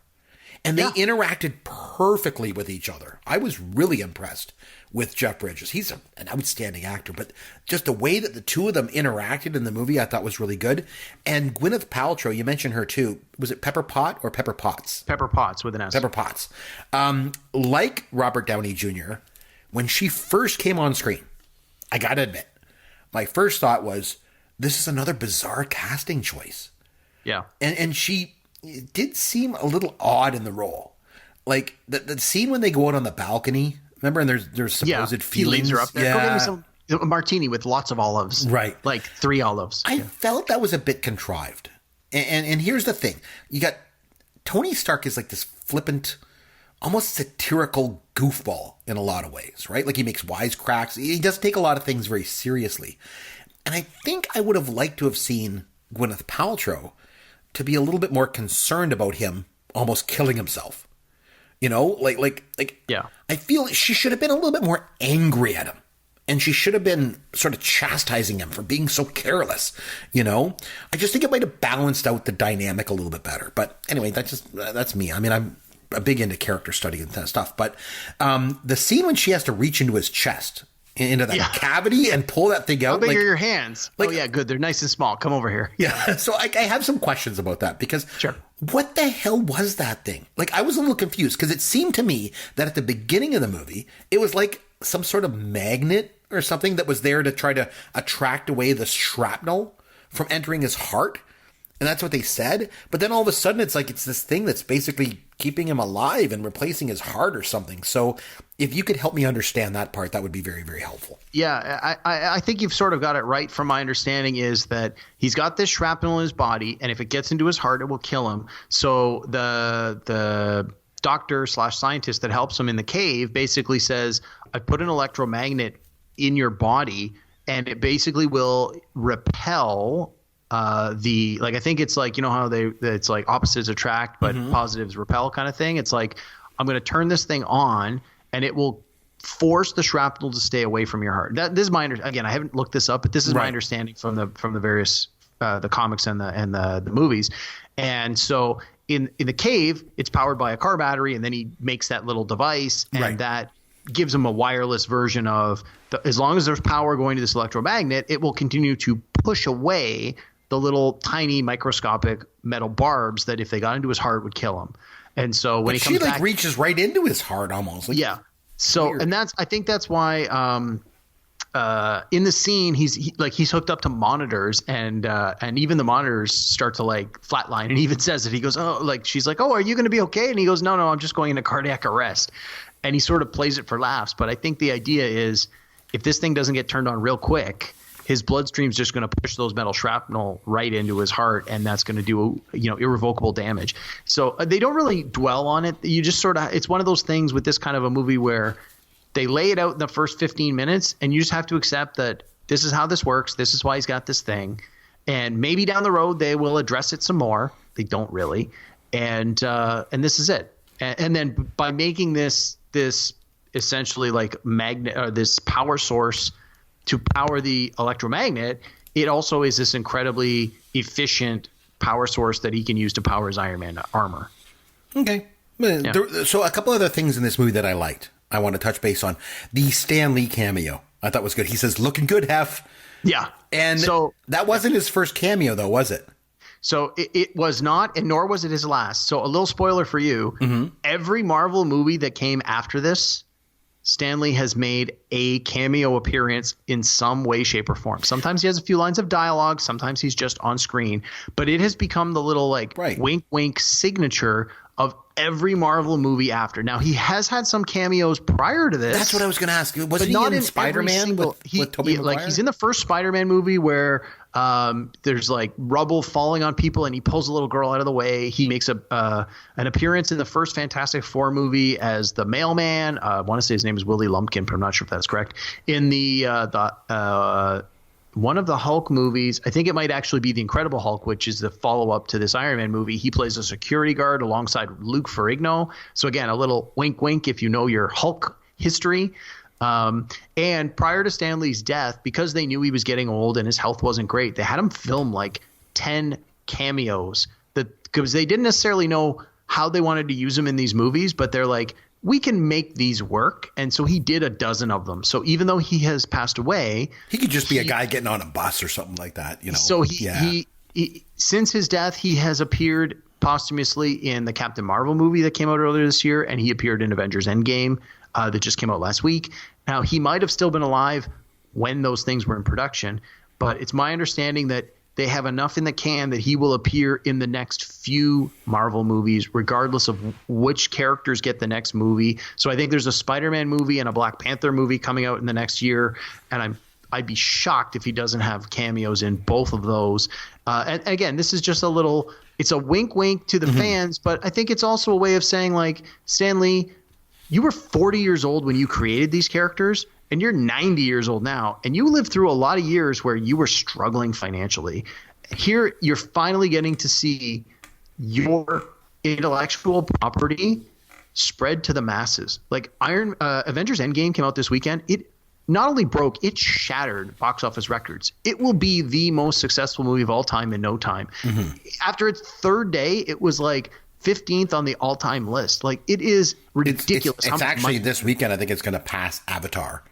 And they interacted perfectly with each other. I was really impressed with Jeff Bridges. He's an outstanding actor, but just the way that the two of them interacted in the movie, I thought was really good. And Gwyneth Paltrow, you mentioned her too. Was it Pepper Pot or Pepper Potts? Pepper Potts with an S. Pepper Potts. Like Robert Downey Jr., when she first came on screen, I gotta admit, my first thought was, this is another bizarre casting choice. Yeah. And she did seem a little odd in the role. Like the scene when they go out on the balcony, remember, and there's supposed feelings. He leads her up there. Go get me some martini with lots of olives. Right. Like 3 olives. I felt that was a bit contrived. And here's the thing. You got Tony Stark is like this flippant, almost satirical goofball in a lot of ways, right? Like he makes wisecracks. He does take a lot of things very seriously. And I think I would have liked to have seen Gwyneth Paltrow to be a little bit more concerned about him almost killing himself. You know, like, yeah. I feel she should have been a little bit more angry at him. And she should have been sort of chastising him for being so careless, you know? I just think it might have balanced out the dynamic a little bit better. But anyway, that's me. I mean, I'm big into character study and stuff. But the scene when she has to reach into his chest, into that cavity and pull that thing out. How big are your hands? Like, oh, yeah, good. They're nice and small. Come over here. Yeah. So I have some questions about that because what the hell was that thing? Like, I was a little confused because it seemed to me that at the beginning of the movie, it was like some sort of magnet or something that was there to try to attract away the shrapnel from entering his heart. And that's what they said. But then all of a sudden, it's like it's this thing that's basically keeping him alive and replacing his heart or something. So if you could help me understand that part, that would be very, very helpful. Yeah, I think you've sort of got it right. From my understanding is that he's got this shrapnel in his body, and if it gets into his heart, it will kill him. So the doctor/scientist that helps him in the cave basically says, I put an electromagnet in your body, and it basically will repel I think it's like, you know how it's like opposites attract, but positives repel kind of thing. It's like, I'm going to turn this thing on and it will force the shrapnel to stay away from your heart. This is my again, I haven't looked this up, but this is my understanding from the various the comics and the movies. And so in the cave, it's powered by a car battery, and then he makes that little device, and that gives him a wireless version of as long as there's power going to this electromagnet, it will continue to push away the little tiny microscopic metal barbs that if they got into his heart would kill him. And so when he comes back, reaches right into his heart almost. Like, yeah. So weird. And I think that's why in the scene he's hooked up to monitors, and even the monitors start to like flatline, and he even says it. He goes, oh, like she's like, oh, are you going to be okay? And he goes, no, I'm just going into cardiac arrest. And he sort of plays it for laughs. But I think the idea is if this thing doesn't get turned on real quick, his bloodstream's just going to push those metal shrapnel right into his heart, and that's going to do, irrevocable damage. So they don't really dwell on it. You just sort of – it's one of those things with this kind of a movie where they lay it out in the first 15 minutes, and you just have to accept that this is how this works. This is why he's got this thing. And maybe down the road they will address it some more. They don't really. And this is it. And then by making this essentially like magnet or this power source to power the electromagnet, it also is this incredibly efficient power source that he can use to power his Iron Man armor. Okay. Yeah. So a couple other things in this movie that I liked, I want to touch base on. The Stan Lee cameo I thought was good. He says, looking good, Hef. Yeah. And so that wasn't his first cameo, though, was it? So it was not, and nor was it his last. So a little spoiler for you. Mm-hmm. Every Marvel movie that came after this, Stan Lee has made a cameo appearance in some way, shape, or form. Sometimes he has a few lines of dialogue. Sometimes he's just on screen. But it has become the little wink, wink signature of every Marvel movie after. Now, he has had some cameos prior to this. That's what I was going to ask. Wasn't he in Spider-Man with Tobey Maguire? Like, he's in the first Spider-Man movie where there's like rubble falling on people and he pulls a little girl out of the way. He makes an appearance in the first Fantastic Four movie as the mailman. I want to say his name is Willie Lumpkin, but I'm not sure if that's correct. In the one of the Hulk movies, I think it might actually be The Incredible Hulk, which is the follow-up to this Iron Man movie. He plays a security guard alongside Luke Ferrigno. So again, a little wink, wink if you know your Hulk history. And prior to Stan Lee's death, because they knew he was getting old and his health wasn't great, they had him film like 10 cameos because they didn't necessarily know how they wanted to use him in these movies, but they're like, we can make these work. And so he did a dozen of them. So even though he has passed away, he could just be a guy getting on a bus or something like that, you know. So he since his death, he has appeared posthumously in the Captain Marvel movie that came out earlier this year, and he appeared in Avengers Endgame that just came out last week. Now, he might have still been alive when those things were in production, but it's my understanding that they have enough in the can that he will appear in the next few Marvel movies, regardless of which characters get the next movie. So I think there's a Spider-Man movie and a Black Panther movie coming out in the next year, and I'd be shocked if he doesn't have cameos in both of those. And again, this is just it's a wink to the fans, but I think it's also a way of saying, like, Stan Lee, you were 40 years old when you created these characters, and you're 90 years old now, and you lived through a lot of years where you were struggling financially. Here, you're finally getting to see your intellectual property spread to the masses. Like Avengers Endgame came out this weekend. It not only broke, it shattered box office records. It will be the most successful movie of all time in no time. After its third day, it was like 15th on the all-time list. Like, it is ridiculous. It's actually this weekend, I think it's going to pass Avatar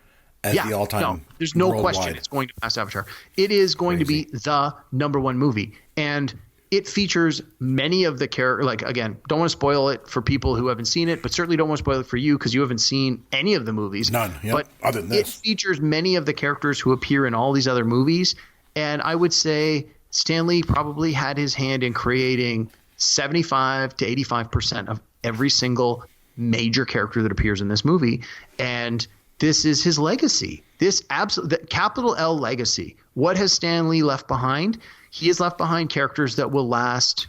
as the all-time. No, there's no worldwide. question it's going to pass Avatar. It is going to be the number one movie. And it features many of the characters. Like, again, don't want to spoil it for people who haven't seen it, but certainly don't want to spoil it for you because you haven't seen any of the movies. None, but other than this. It features many of the characters who appear in all these other movies. And I would say Stan Lee probably had his hand in creating 75 to 85% of every single major character that appears in this movie. And this is his legacy. This capital L legacy. What has Stan Lee left behind? He has left behind characters that will last,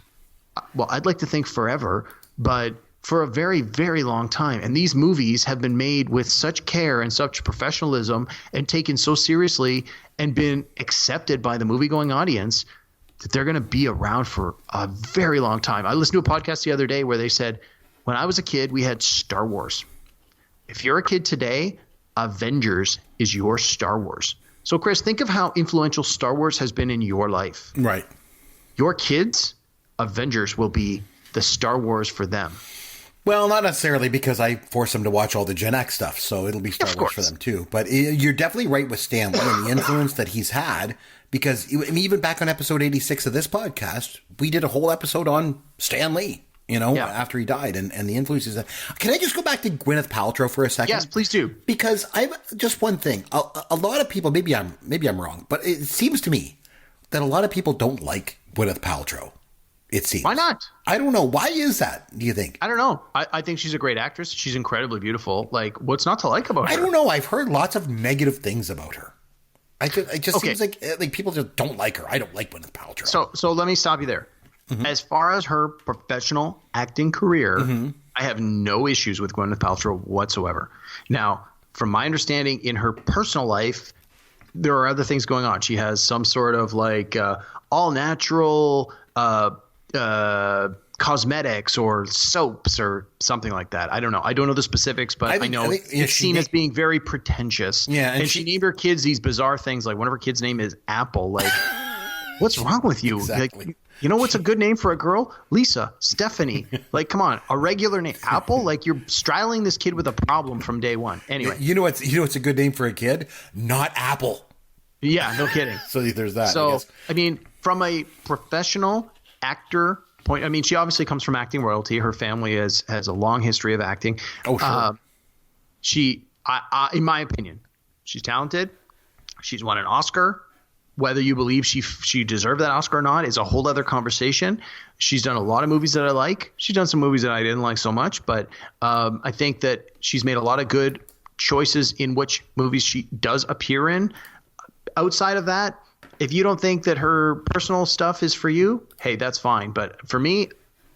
well, I'd like to think forever, but for a very, very long time. And these movies have been made with such care and such professionalism and taken so seriously and been accepted by the movie-going audience that they're going to be around for a very long time. I listened to a podcast the other day where they said, when I was a kid, we had Star Wars. If you're a kid today, Avengers is your Star Wars. So, Chris, think of how influential Star Wars has been in your life. Right. Your kids, Avengers will be the Star Wars for them. Well, not necessarily, because I force them to watch all the Gen X stuff, so it'll be Star Wars for them too. But you're definitely right with Stan Lee and the influence that he's had, because I mean, even back on episode 86 of this podcast, we did a whole episode on Stan Lee, after he died and the influences. Can I just go back to Gwyneth Paltrow for a second? Yes, please do. Because I've just one thing. A lot of people, maybe I'm wrong, but it seems to me that a lot of people don't like Gwyneth Paltrow. It seems. Why not? I don't know. Why is that, do you think? I don't know. I think she's a great actress. She's incredibly beautiful. Like, what's not to like about her? I don't know. I've heard lots of negative things about her. It just seems like people just don't like her. I don't like Gwyneth Paltrow. So let me stop you there. Mm-hmm. As far as her professional acting career, I have no issues with Gwyneth Paltrow whatsoever. Now, from my understanding, in her personal life, there are other things going on. She has some sort of like all natural cosmetics or soaps or something like that. I don't know. I don't know the specifics, but I know it's seen as being very pretentious. Yeah, and she named her kids these bizarre things. Like one of her kids' name is Apple. Like, what's wrong with you? Exactly. Like, you know what's a good name for a girl? Lisa, Stephanie. Like, come on, a regular name. Apple? Like, you're straddling this kid with a problem from day one. Anyway. You know what's a good name for a kid? Not Apple. Yeah, no kidding. So there's that. So, I mean, from a professional actor point, I mean, she obviously comes from acting royalty. Her family has a long history of acting. Oh, sure. She, in my opinion, she's talented. She's won an Oscar. Whether you believe she deserved that Oscar or not is a whole other conversation. She's done a lot of movies that I like. She's done some movies that I didn't like so much, but I think that she's made a lot of good choices in which movies she does appear in. Outside of that, if you don't think that her personal stuff is for you, hey, that's fine. But for me,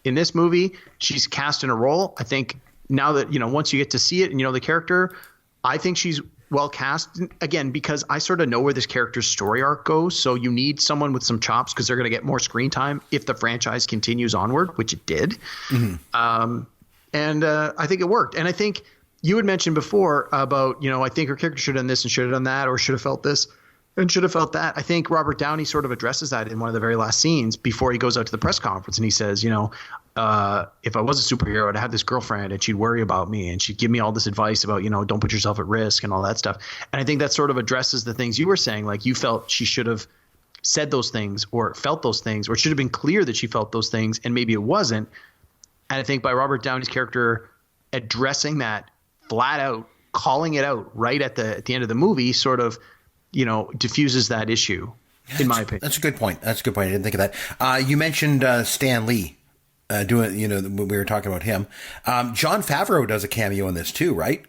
in this movie, she's cast in a role. I think now that, once you get to see it and you know the character, I think she's well cast, again, because I sort of know where this character's story arc goes. So you need someone with some chops because they're going to get more screen time if the franchise continues onward, which it did. Mm-hmm. And I think it worked. And I think you had mentioned before about, I think her character should have done this and should have done that or should have felt this. And should have felt that. I think Robert Downey sort of addresses that in one of the very last scenes before he goes out to the press conference, and he says, if I was a superhero, I'd have this girlfriend and she'd worry about me and she'd give me all this advice about, don't put yourself at risk and all that stuff. And I think that sort of addresses the things you were saying, like you felt she should have said those things or felt those things, or it should have been clear that she felt those things, and maybe it wasn't. And I think by Robert Downey's character addressing that flat out, calling it out right at the end of the movie, sort of, diffuses that issue, in my opinion. That's a good point. I didn't think of that. You mentioned Stan Lee doing, we were talking about him. Jon Favreau does a cameo in this too, right?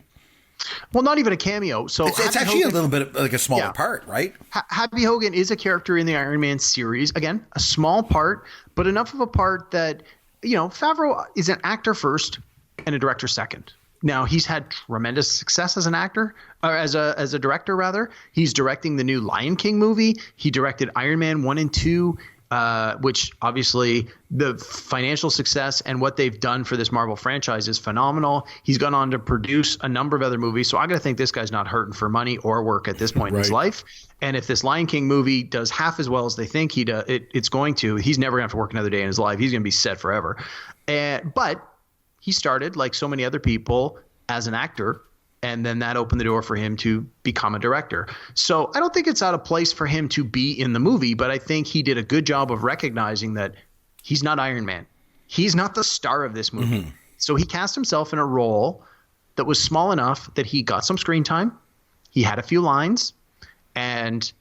Well, not even a cameo. So it's actually a little bit like a smaller part, right? Happy Hogan is a character in the Iron Man series. Again, a small part, but enough of a part that, Favreau is an actor first and a director second. Now, he's had tremendous success as an actor, or as a director, rather. He's directing the new Lion King movie. He directed Iron Man 1 and 2, which obviously the financial success and what they've done for this Marvel franchise is phenomenal. He's gone on to produce a number of other movies. So I got to think this guy's not hurting for money or work at this point in his life. And if this Lion King movie does half as well as they think it's going to, he's never going to have to work another day in his life. He's going to be set forever. But he started, like so many other people, as an actor, and then that opened the door for him to become a director. So I don't think it's out of place for him to be in the movie, but I think he did a good job of recognizing that he's not Iron Man. He's not the star of this movie. Mm-hmm. So he cast himself in a role that was small enough that he got some screen time, he had a few lines, and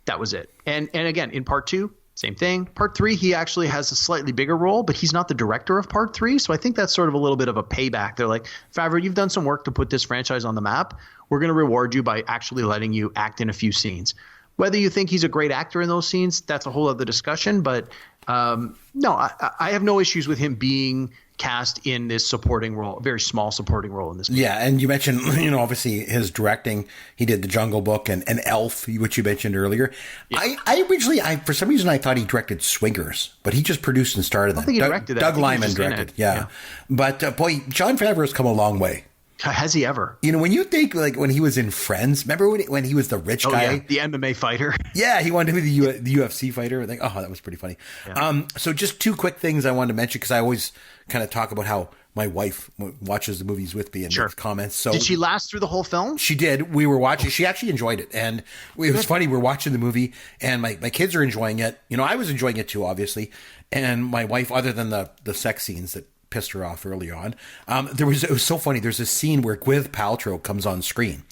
that was it. And again, in part 2, same thing. Part 3, he actually has a slightly bigger role, but he's not the director of part 3. So I think that's sort of a little bit of a payback. They're like, Favreau, you've done some work to put this franchise on the map. We're going to reward you by actually letting you act in a few scenes. Whether you think he's a great actor in those scenes, that's a whole other discussion. But no, I have no issues with him being cast in this supporting role, a very small supporting role in this movie. Yeah, and you mentioned, obviously his directing. He did The Jungle Book and Elf, which you mentioned earlier. Yeah. I originally, for some reason, I thought he directed Swingers, but he just produced and starred in that. I think he directed that. Doug Liman directed, yeah. But boy, Jon Favreau has come a long way. Has he ever? When you think, like, when he was in Friends, remember when he was the rich guy? Yeah, the MMA fighter. Yeah, he wanted to be the UFC fighter. I think, that was pretty funny. Yeah. So just 2 quick things I wanted to mention, because I always kind of talk about how my wife watches the movies with me and makes comments. So did she last through the whole film? She did. We were watching. She actually enjoyed it. And it was funny. We're watching the movie and my kids are enjoying it. I was enjoying it too, obviously. And my wife, other than the sex scenes that pissed her off early on, it was so funny. There's a scene where Gwyneth Paltrow comes on screen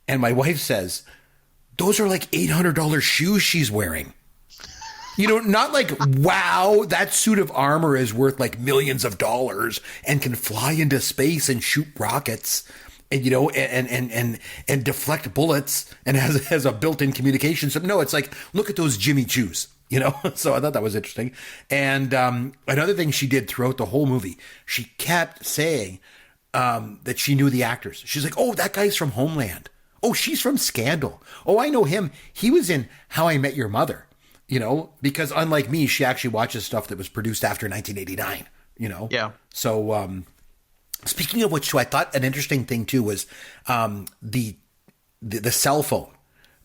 and my wife says, those are like $800 shoes she's wearing. Not like, wow, that suit of armor is worth like millions of dollars and can fly into space and shoot rockets and, and deflect bullets and has a built-in communication system. No, it's like, look at those Jimmy Choos, So I thought that was interesting. And another thing she did throughout the whole movie, she kept saying that she knew the actors. She's like, oh, that guy's from Homeland. Oh, she's from Scandal. Oh, I know him. He was in How I Met Your Mother. Because unlike me, she actually watches stuff that was produced after 1989, Yeah. So, speaking of which, too, I thought an interesting thing, too, was the cell phone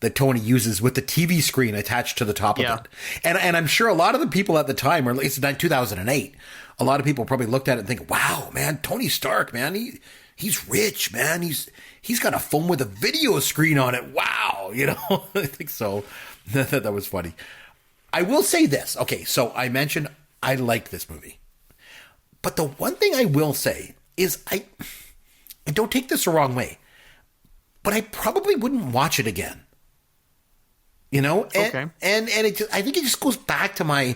that Tony uses with the TV screen attached to the top of it. And I'm sure a lot of the people at the time, or at least in 2008, a lot of people probably looked at it and think, wow, man, Tony Stark, man, he's rich, man. He's got a phone with a video screen on it. Wow. I think so. That was funny. I will say this. Okay, so I mentioned I like this movie. But the one thing I will say is I don't take this the wrong way, but I probably wouldn't watch it again. Okay. And I think it just goes back to my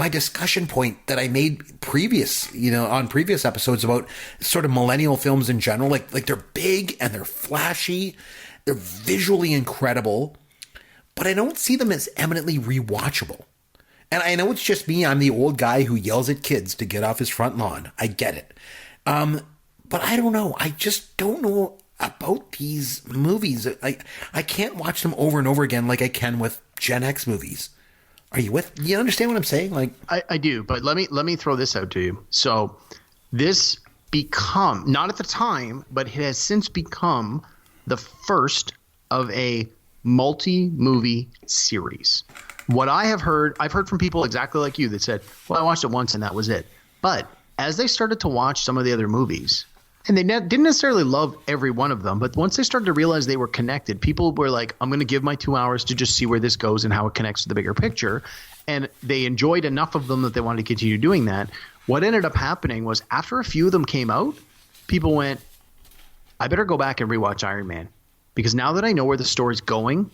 discussion point that I made on previous episodes about sort of millennial films in general. Like they're big and they're flashy, they're visually incredible, but I don't see them as eminently rewatchable. And I know it's just me. I'm the old guy who yells at kids to get off his front lawn. I get it. But I don't know. I just don't know about these movies. I can't watch them over and over again like I can with Gen X movies. You understand what I'm saying? Like I do, but let me throw this out to you. So this not at the time, but it has since become the first of a multi-movie series. What I've heard from people exactly like you that said, well, I watched it once and that was it. But as they started to watch some of the other movies, and they didn't necessarily love every one of them, but once they started to realize they were connected, people were like, I'm going to give my 2 hours to just see where this goes and how it connects to the bigger picture. And they enjoyed enough of them that they wanted to continue doing that. What ended up happening was after a few of them came out, people went, I better go back and rewatch Iron Man. Because now that I know where the story's going,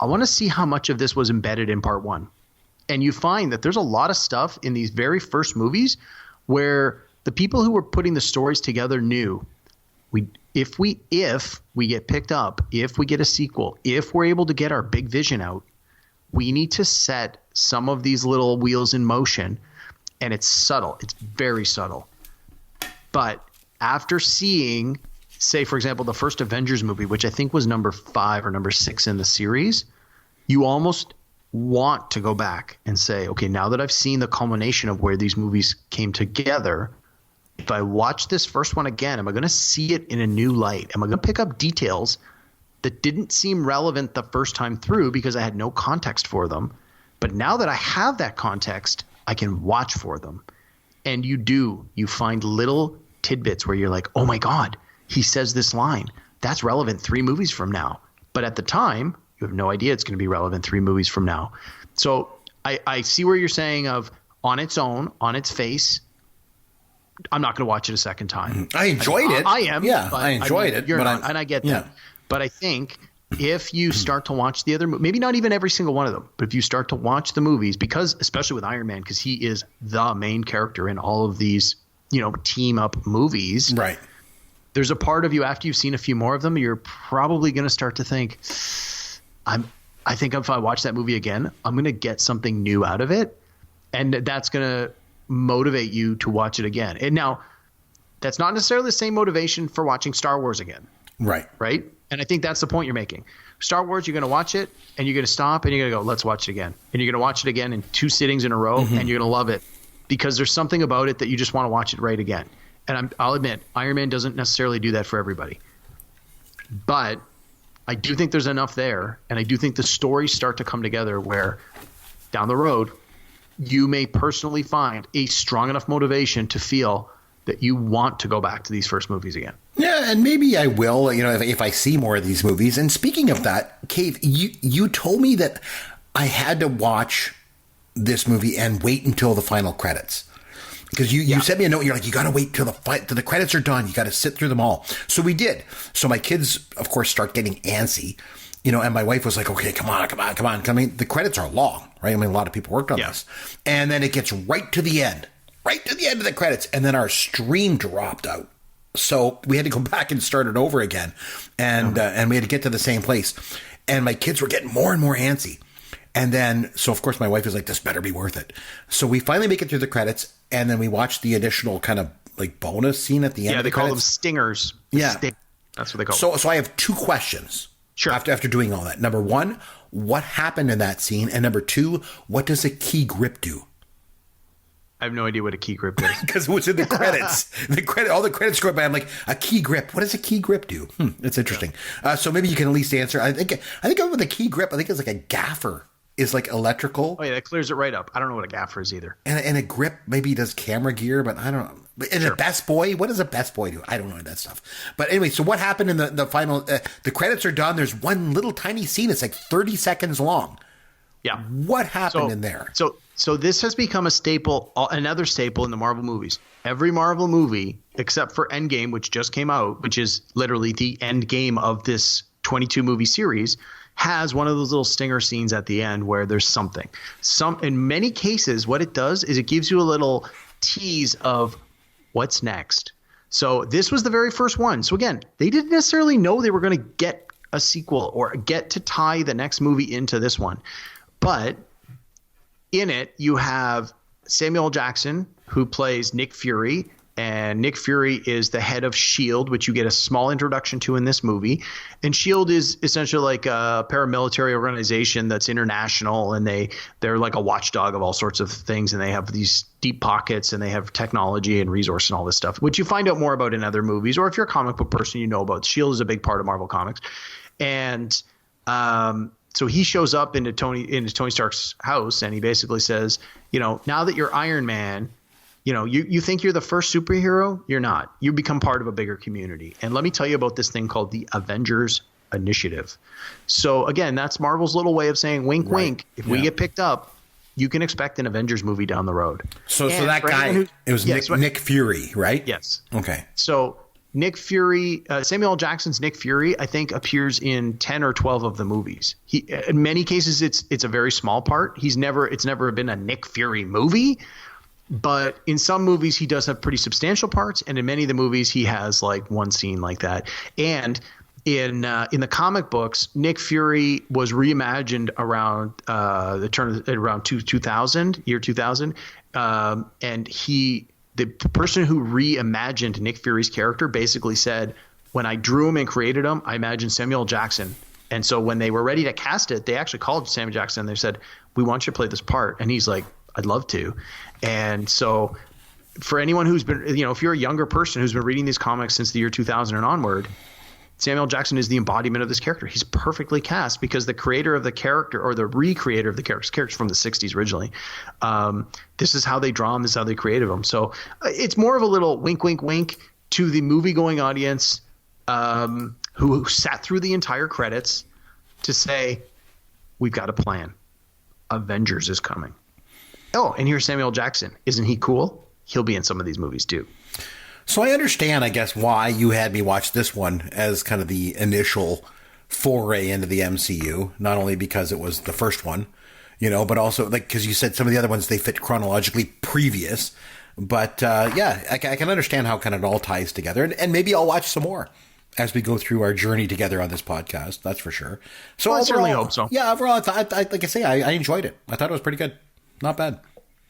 I want to see how much of this was embedded in part one. And you find that there's a lot of stuff in these very first movies where the people who were putting the stories together knew if we get picked up, if we get a sequel, if we're able to get our big vision out, we need to set some of these little wheels in motion. And it's subtle. It's very subtle. But after seeing, say, for example, the first Avengers movie, which I think was number 5 or number 6 in the series, you almost want to go back and say, okay, now that I've seen the culmination of where these movies came together, if I watch this first one again, am I going to see it in a new light? Am I going to pick up details that didn't seem relevant the first time through because I had no context for them? But now that I have that context, I can watch for them. And you find little tidbits where you're like, oh my God, he says this line. That's relevant 3 movies from now. But at the time, you have no idea it's going to be relevant 3 movies from now. So I see where you're saying of on its own, on its face, I'm not going to watch it a second time. I enjoyed it. I am. Yeah, I enjoyed it. You're not, and I get that. But I think if you start to watch the other, maybe not even every single one of them, but if you start to watch the movies, because especially with Iron Man, because he is the main character in all of these, team up movies. Right. There's a part of you after you've seen a few more of them, you're probably going to start to think, I think if I watch that movie again, I'm going to get something new out of it. And that's going to motivate you to watch it again. And now that's not necessarily the same motivation for watching Star Wars again. Right. Right. And I think that's the point you're making. Star Wars, you're going to watch it and you're going to stop and you're going to go, let's watch it again. And you're going to watch it again in 2 sittings in a row and you're going to love it because there's something about it that you just want to watch it right again. And I'll admit, Iron Man doesn't necessarily do that for everybody. But I do think there's enough there. And I do think the stories start to come together where down the road, you may personally find a strong enough motivation to feel that you want to go back to these first movies again. Yeah, and maybe I will, if I see more of these movies. And speaking of that, Cave, you told me that I had to watch this movie and wait until the final credits. Because you sent me a note, you're like, you got to wait till the credits are done. You got to sit through them all. So we did. So my kids, of course, start getting antsy, and my wife was like, okay, come on. I mean, the credits are long, right? I mean, a lot of people worked on this. And then it gets right to the end of the credits. And then our stream dropped out. So we had to go back and start it over again. And we had to get to the same place. And my kids were getting more and more antsy. And then, so of course my wife was like, this better be worth it. So we finally make it through the credits. And then we watch the additional kind of like bonus scene at the end. Yeah, of the they call credits. them stingers. Yeah. That's what they call them. So I have 2 questions. Sure. After doing all that. Number 1, what happened in that scene? And number 2, what does a key grip do? I have no idea what a key grip is. Because it was in the credits. All the credits go by. I'm like, a key grip. What does a key grip do? That's interesting. So maybe you can at least answer. I think with a key grip, I think it's like a gaffer is like electrical. Oh yeah, that clears it right up. I don't know what a gaffer is either. And a grip maybe does camera gear, but I don't know. And a best boy, what does a best boy do? I don't know that stuff. But anyway, so what happened in the final? The credits are done. There's one little tiny scene. It's like 30 seconds long. Yeah. What happened in there? So this has become a staple, another staple in the Marvel movies. Every Marvel movie, except for Endgame, which just came out, which is literally the end game of this 22 movie series, has one of those little stinger scenes at the end where there's something. In many cases, what it does is it gives you a little tease of what's next. So this was the very first one. So again, they didn't necessarily know they were going to get a sequel or get to tie the next movie into this one. But in it, you have Samuel L. Jackson, who plays Nick Fury. And Nick Fury is the head of S.H.I.E.L.D., which you get a small introduction to in this movie. And S.H.I.E.L.D. is essentially like a paramilitary organization that's international, and they're like a watchdog of all sorts of things, and they have these deep pockets, and they have technology and resource and all this stuff, which you find out more about in other movies. Or if you're a comic book person, you know about S.H.I.E.L.D. is a big part of Marvel Comics. And So he shows up into Tony Stark's house, and he basically says, now that you're Iron Man, you think you're the first superhero? You're not. You become part of a bigger community. And let me tell you about this thing called the Avengers Initiative. So again, that's Marvel's little way of saying wink, wink. If we get picked up, you can expect an Avengers movie down the road. So that guy, it was Nick Fury, right? Yes. Okay. So Nick Fury, Samuel L. Jackson's Nick Fury, I think appears in 10 or 12 of the movies. In many cases, it's a very small part. It's never been a Nick Fury movie, but in some movies he does have pretty substantial parts, and in many of the movies he has like one scene like that. And in the comic books, Nick Fury was reimagined around the turn of around 2000, year 2000, and the person who reimagined Nick Fury's character basically said, when I drew him and created him, I imagined Samuel L. Jackson. And so when they were ready to cast it, they actually called Samuel Jackson and they said, we want you to play this part. And he's like, I'd love to. And so for anyone who's been, if you're a younger person who's been reading these comics since the year 2000 and onward, Samuel Jackson is the embodiment of this character. He's perfectly cast because the creator of the character, or the recreator of the characters from the 60s originally, this is how they draw him, this is how they created him. So it's more of a little wink, wink, wink to the movie-going audience who sat through the entire credits to say, we've got a plan. Avengers is coming. Oh, and here's Samuel Jackson. Isn't he cool? He'll be in some of these movies too. So I understand, I guess, why you had me watch this one as kind of the initial foray into the MCU, not only because it was the first one, but also because you said some of the other ones, they fit chronologically previous. But I can understand how kind of it all ties together. And maybe I'll watch some more as we go through our journey together on this podcast. That's for sure. So I certainly hope so. Yeah, overall, like I say, I enjoyed it. I thought it was pretty good. Not bad.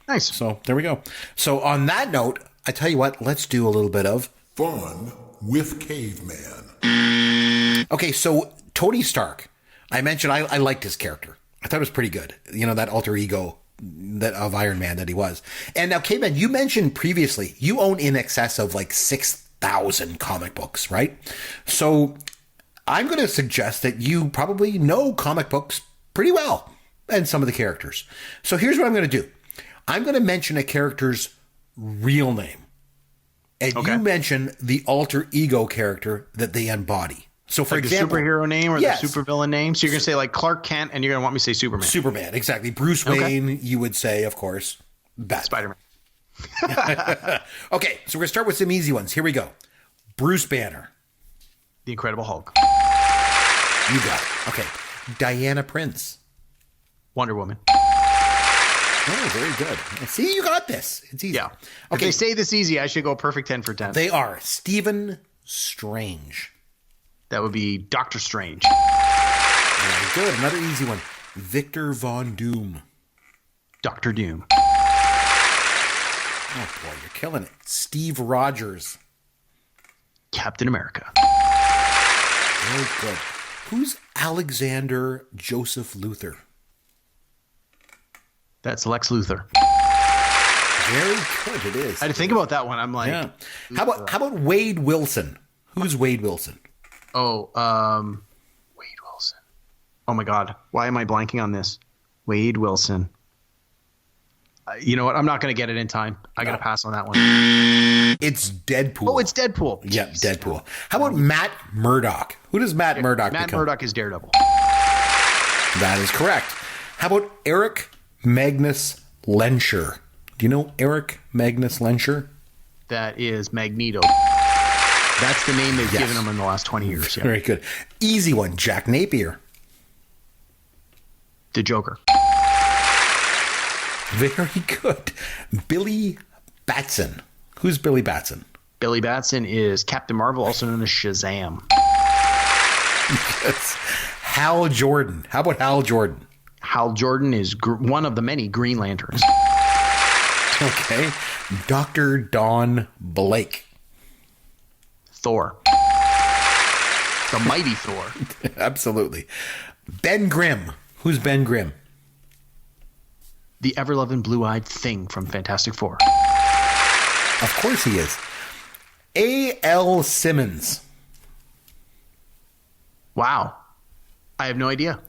Nice. So there we go. So on that note, I tell you what, let's do a little bit of Fun with Caveman. Okay, so Tony Stark, I mentioned I liked his character. I thought it was pretty good. That alter ego of Iron Man that he was. And now, Caveman, you mentioned previously, you own in excess of like 6,000 comic books, right? So I'm going to suggest that you probably know comic books pretty well and some of the characters. So here's what I'm going to do. I'm going to mention a character's real name. And you mention the alter ego character that they embody. So, for example, the superhero name or the supervillain name. So you're going to say like Clark Kent, and you're going to want me to say Superman. Superman, exactly. Bruce Wayne, you would say, of course, Batman. Spider-Man. Okay, so we're going to start with some easy ones. Here we go. Bruce Banner. The Incredible Hulk. You got it. Okay. Diana Prince. Wonder Woman. Oh, very good. See, you got this. It's easy. Yeah. Okay. If they say this easy, I should go perfect 10 for 10. They are. Stephen Strange. That would be Doctor Strange. Very good. Another easy one. Victor Von Doom. Doctor Doom. Oh, boy, you're killing it. Steve Rogers. Captain America. Very good. Who's Alexander Joseph Luthor? That's Lex Luthor. Very good, it is. I had to think about that one. I'm like, yeah. How about Wade Wilson? Who's Wade Wilson? Wade Wilson. Oh my God, why am I blanking on this? Wade Wilson. You know what? I'm not going to get it in time. I got to pass on that one. It's Deadpool. Oh, it's Deadpool. Yeah, Deadpool. How about Matt Murdock? Who does Matt Murdock become? Matt Murdock is Daredevil. That is correct. How about Eric Magnus Lensher? Do you know Eric Magnus Lensher? That is Magneto. That's the name they've given him in the last 20 years. Yeah. Very good. Easy one. Jack Napier. The Joker. Very good. Billy Batson. Who's Billy Batson? Billy Batson is Captain Marvel, also known as Shazam. Yes. Hal Jordan. How about Hal Jordan? Hal Jordan is one of the many Green Lanterns. Okay. Dr. Don Blake. Thor. The mighty Thor. Absolutely. Ben Grimm. Who's Ben Grimm? The ever-loving blue-eyed thing from Fantastic Four. Of course he is. A.L. Simmons. Wow. I have no idea.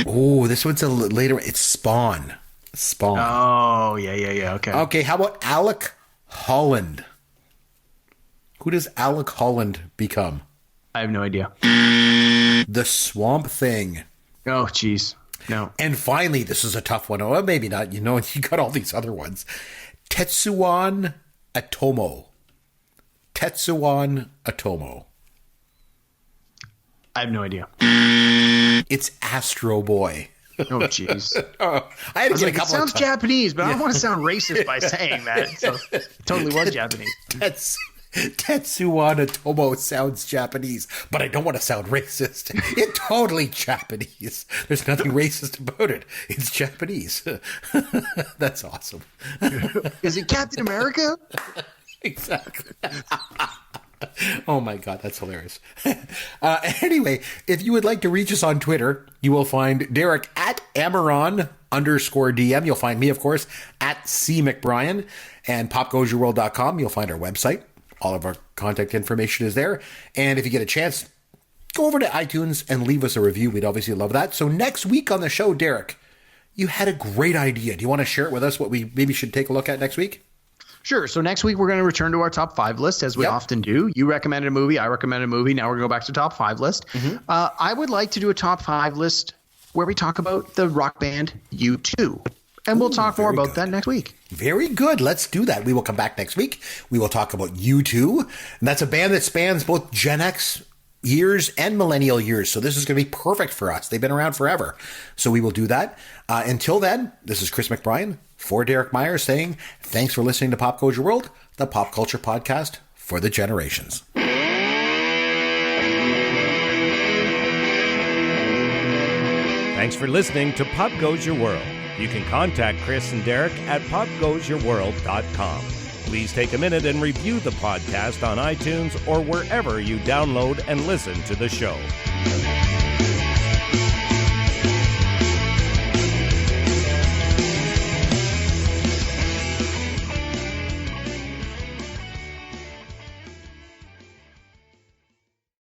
Oh, this one's a later. It's Spawn. Spawn. Oh, yeah. Okay. Okay, how about Alec Holland? Who does Alec Holland become? I have no idea. The Swamp Thing. Oh, jeez. No. And finally, this is a tough one. Oh, maybe not. You know, you got all these other ones. Tetsuwan Atomo. Tetsuwan Atomo. I have no idea. It's Astro Boy. Oh, jeez. I had to get a it couple sounds of Japanese, but I don't want to sound racist by saying that. So it totally was Japanese. Tetsuwan Atomo sounds Japanese, but I don't want to sound racist. It's totally Japanese. There's nothing racist about it. It's Japanese. That's awesome. Is it Captain America? Exactly. Oh my God, that's hilarious. Anyway, if you would like to reach us on Twitter, you will find Derek at Amaron_DM. You'll find me, of course, at CMcBrien, and popgoesyourworld.com. You'll find our website. All of our contact information is there. And if you get a chance, go over to iTunes and leave us a review. We'd obviously love that. So next week on the show, Derek, you had a great idea. Do you want to share it with us, what we maybe should take a look at next week? Sure. So next week, we're going to return to our top 5 list, as we often do. You recommended a movie. I recommended a movie. Now we're going to go back to top 5 list. Mm-hmm. I would like to do a top 5 list where we talk about the rock band U2. And we'll talk more about that next week. Very good. Let's do that. We will come back next week. We will talk about U2. And that's a band that spans both Gen X years and millennial years. So this is going to be perfect for us. They've been around forever. So we will do that. Until then, this is Chris McBrien for Derek Myers saying thanks for listening to Pop Goes Your World, the pop culture podcast for the generations. Thanks for listening to Pop Goes Your World. You can contact Chris and Derek at popgoesyourworld.com. Please take a minute and review the podcast on iTunes or wherever you download and listen to the show.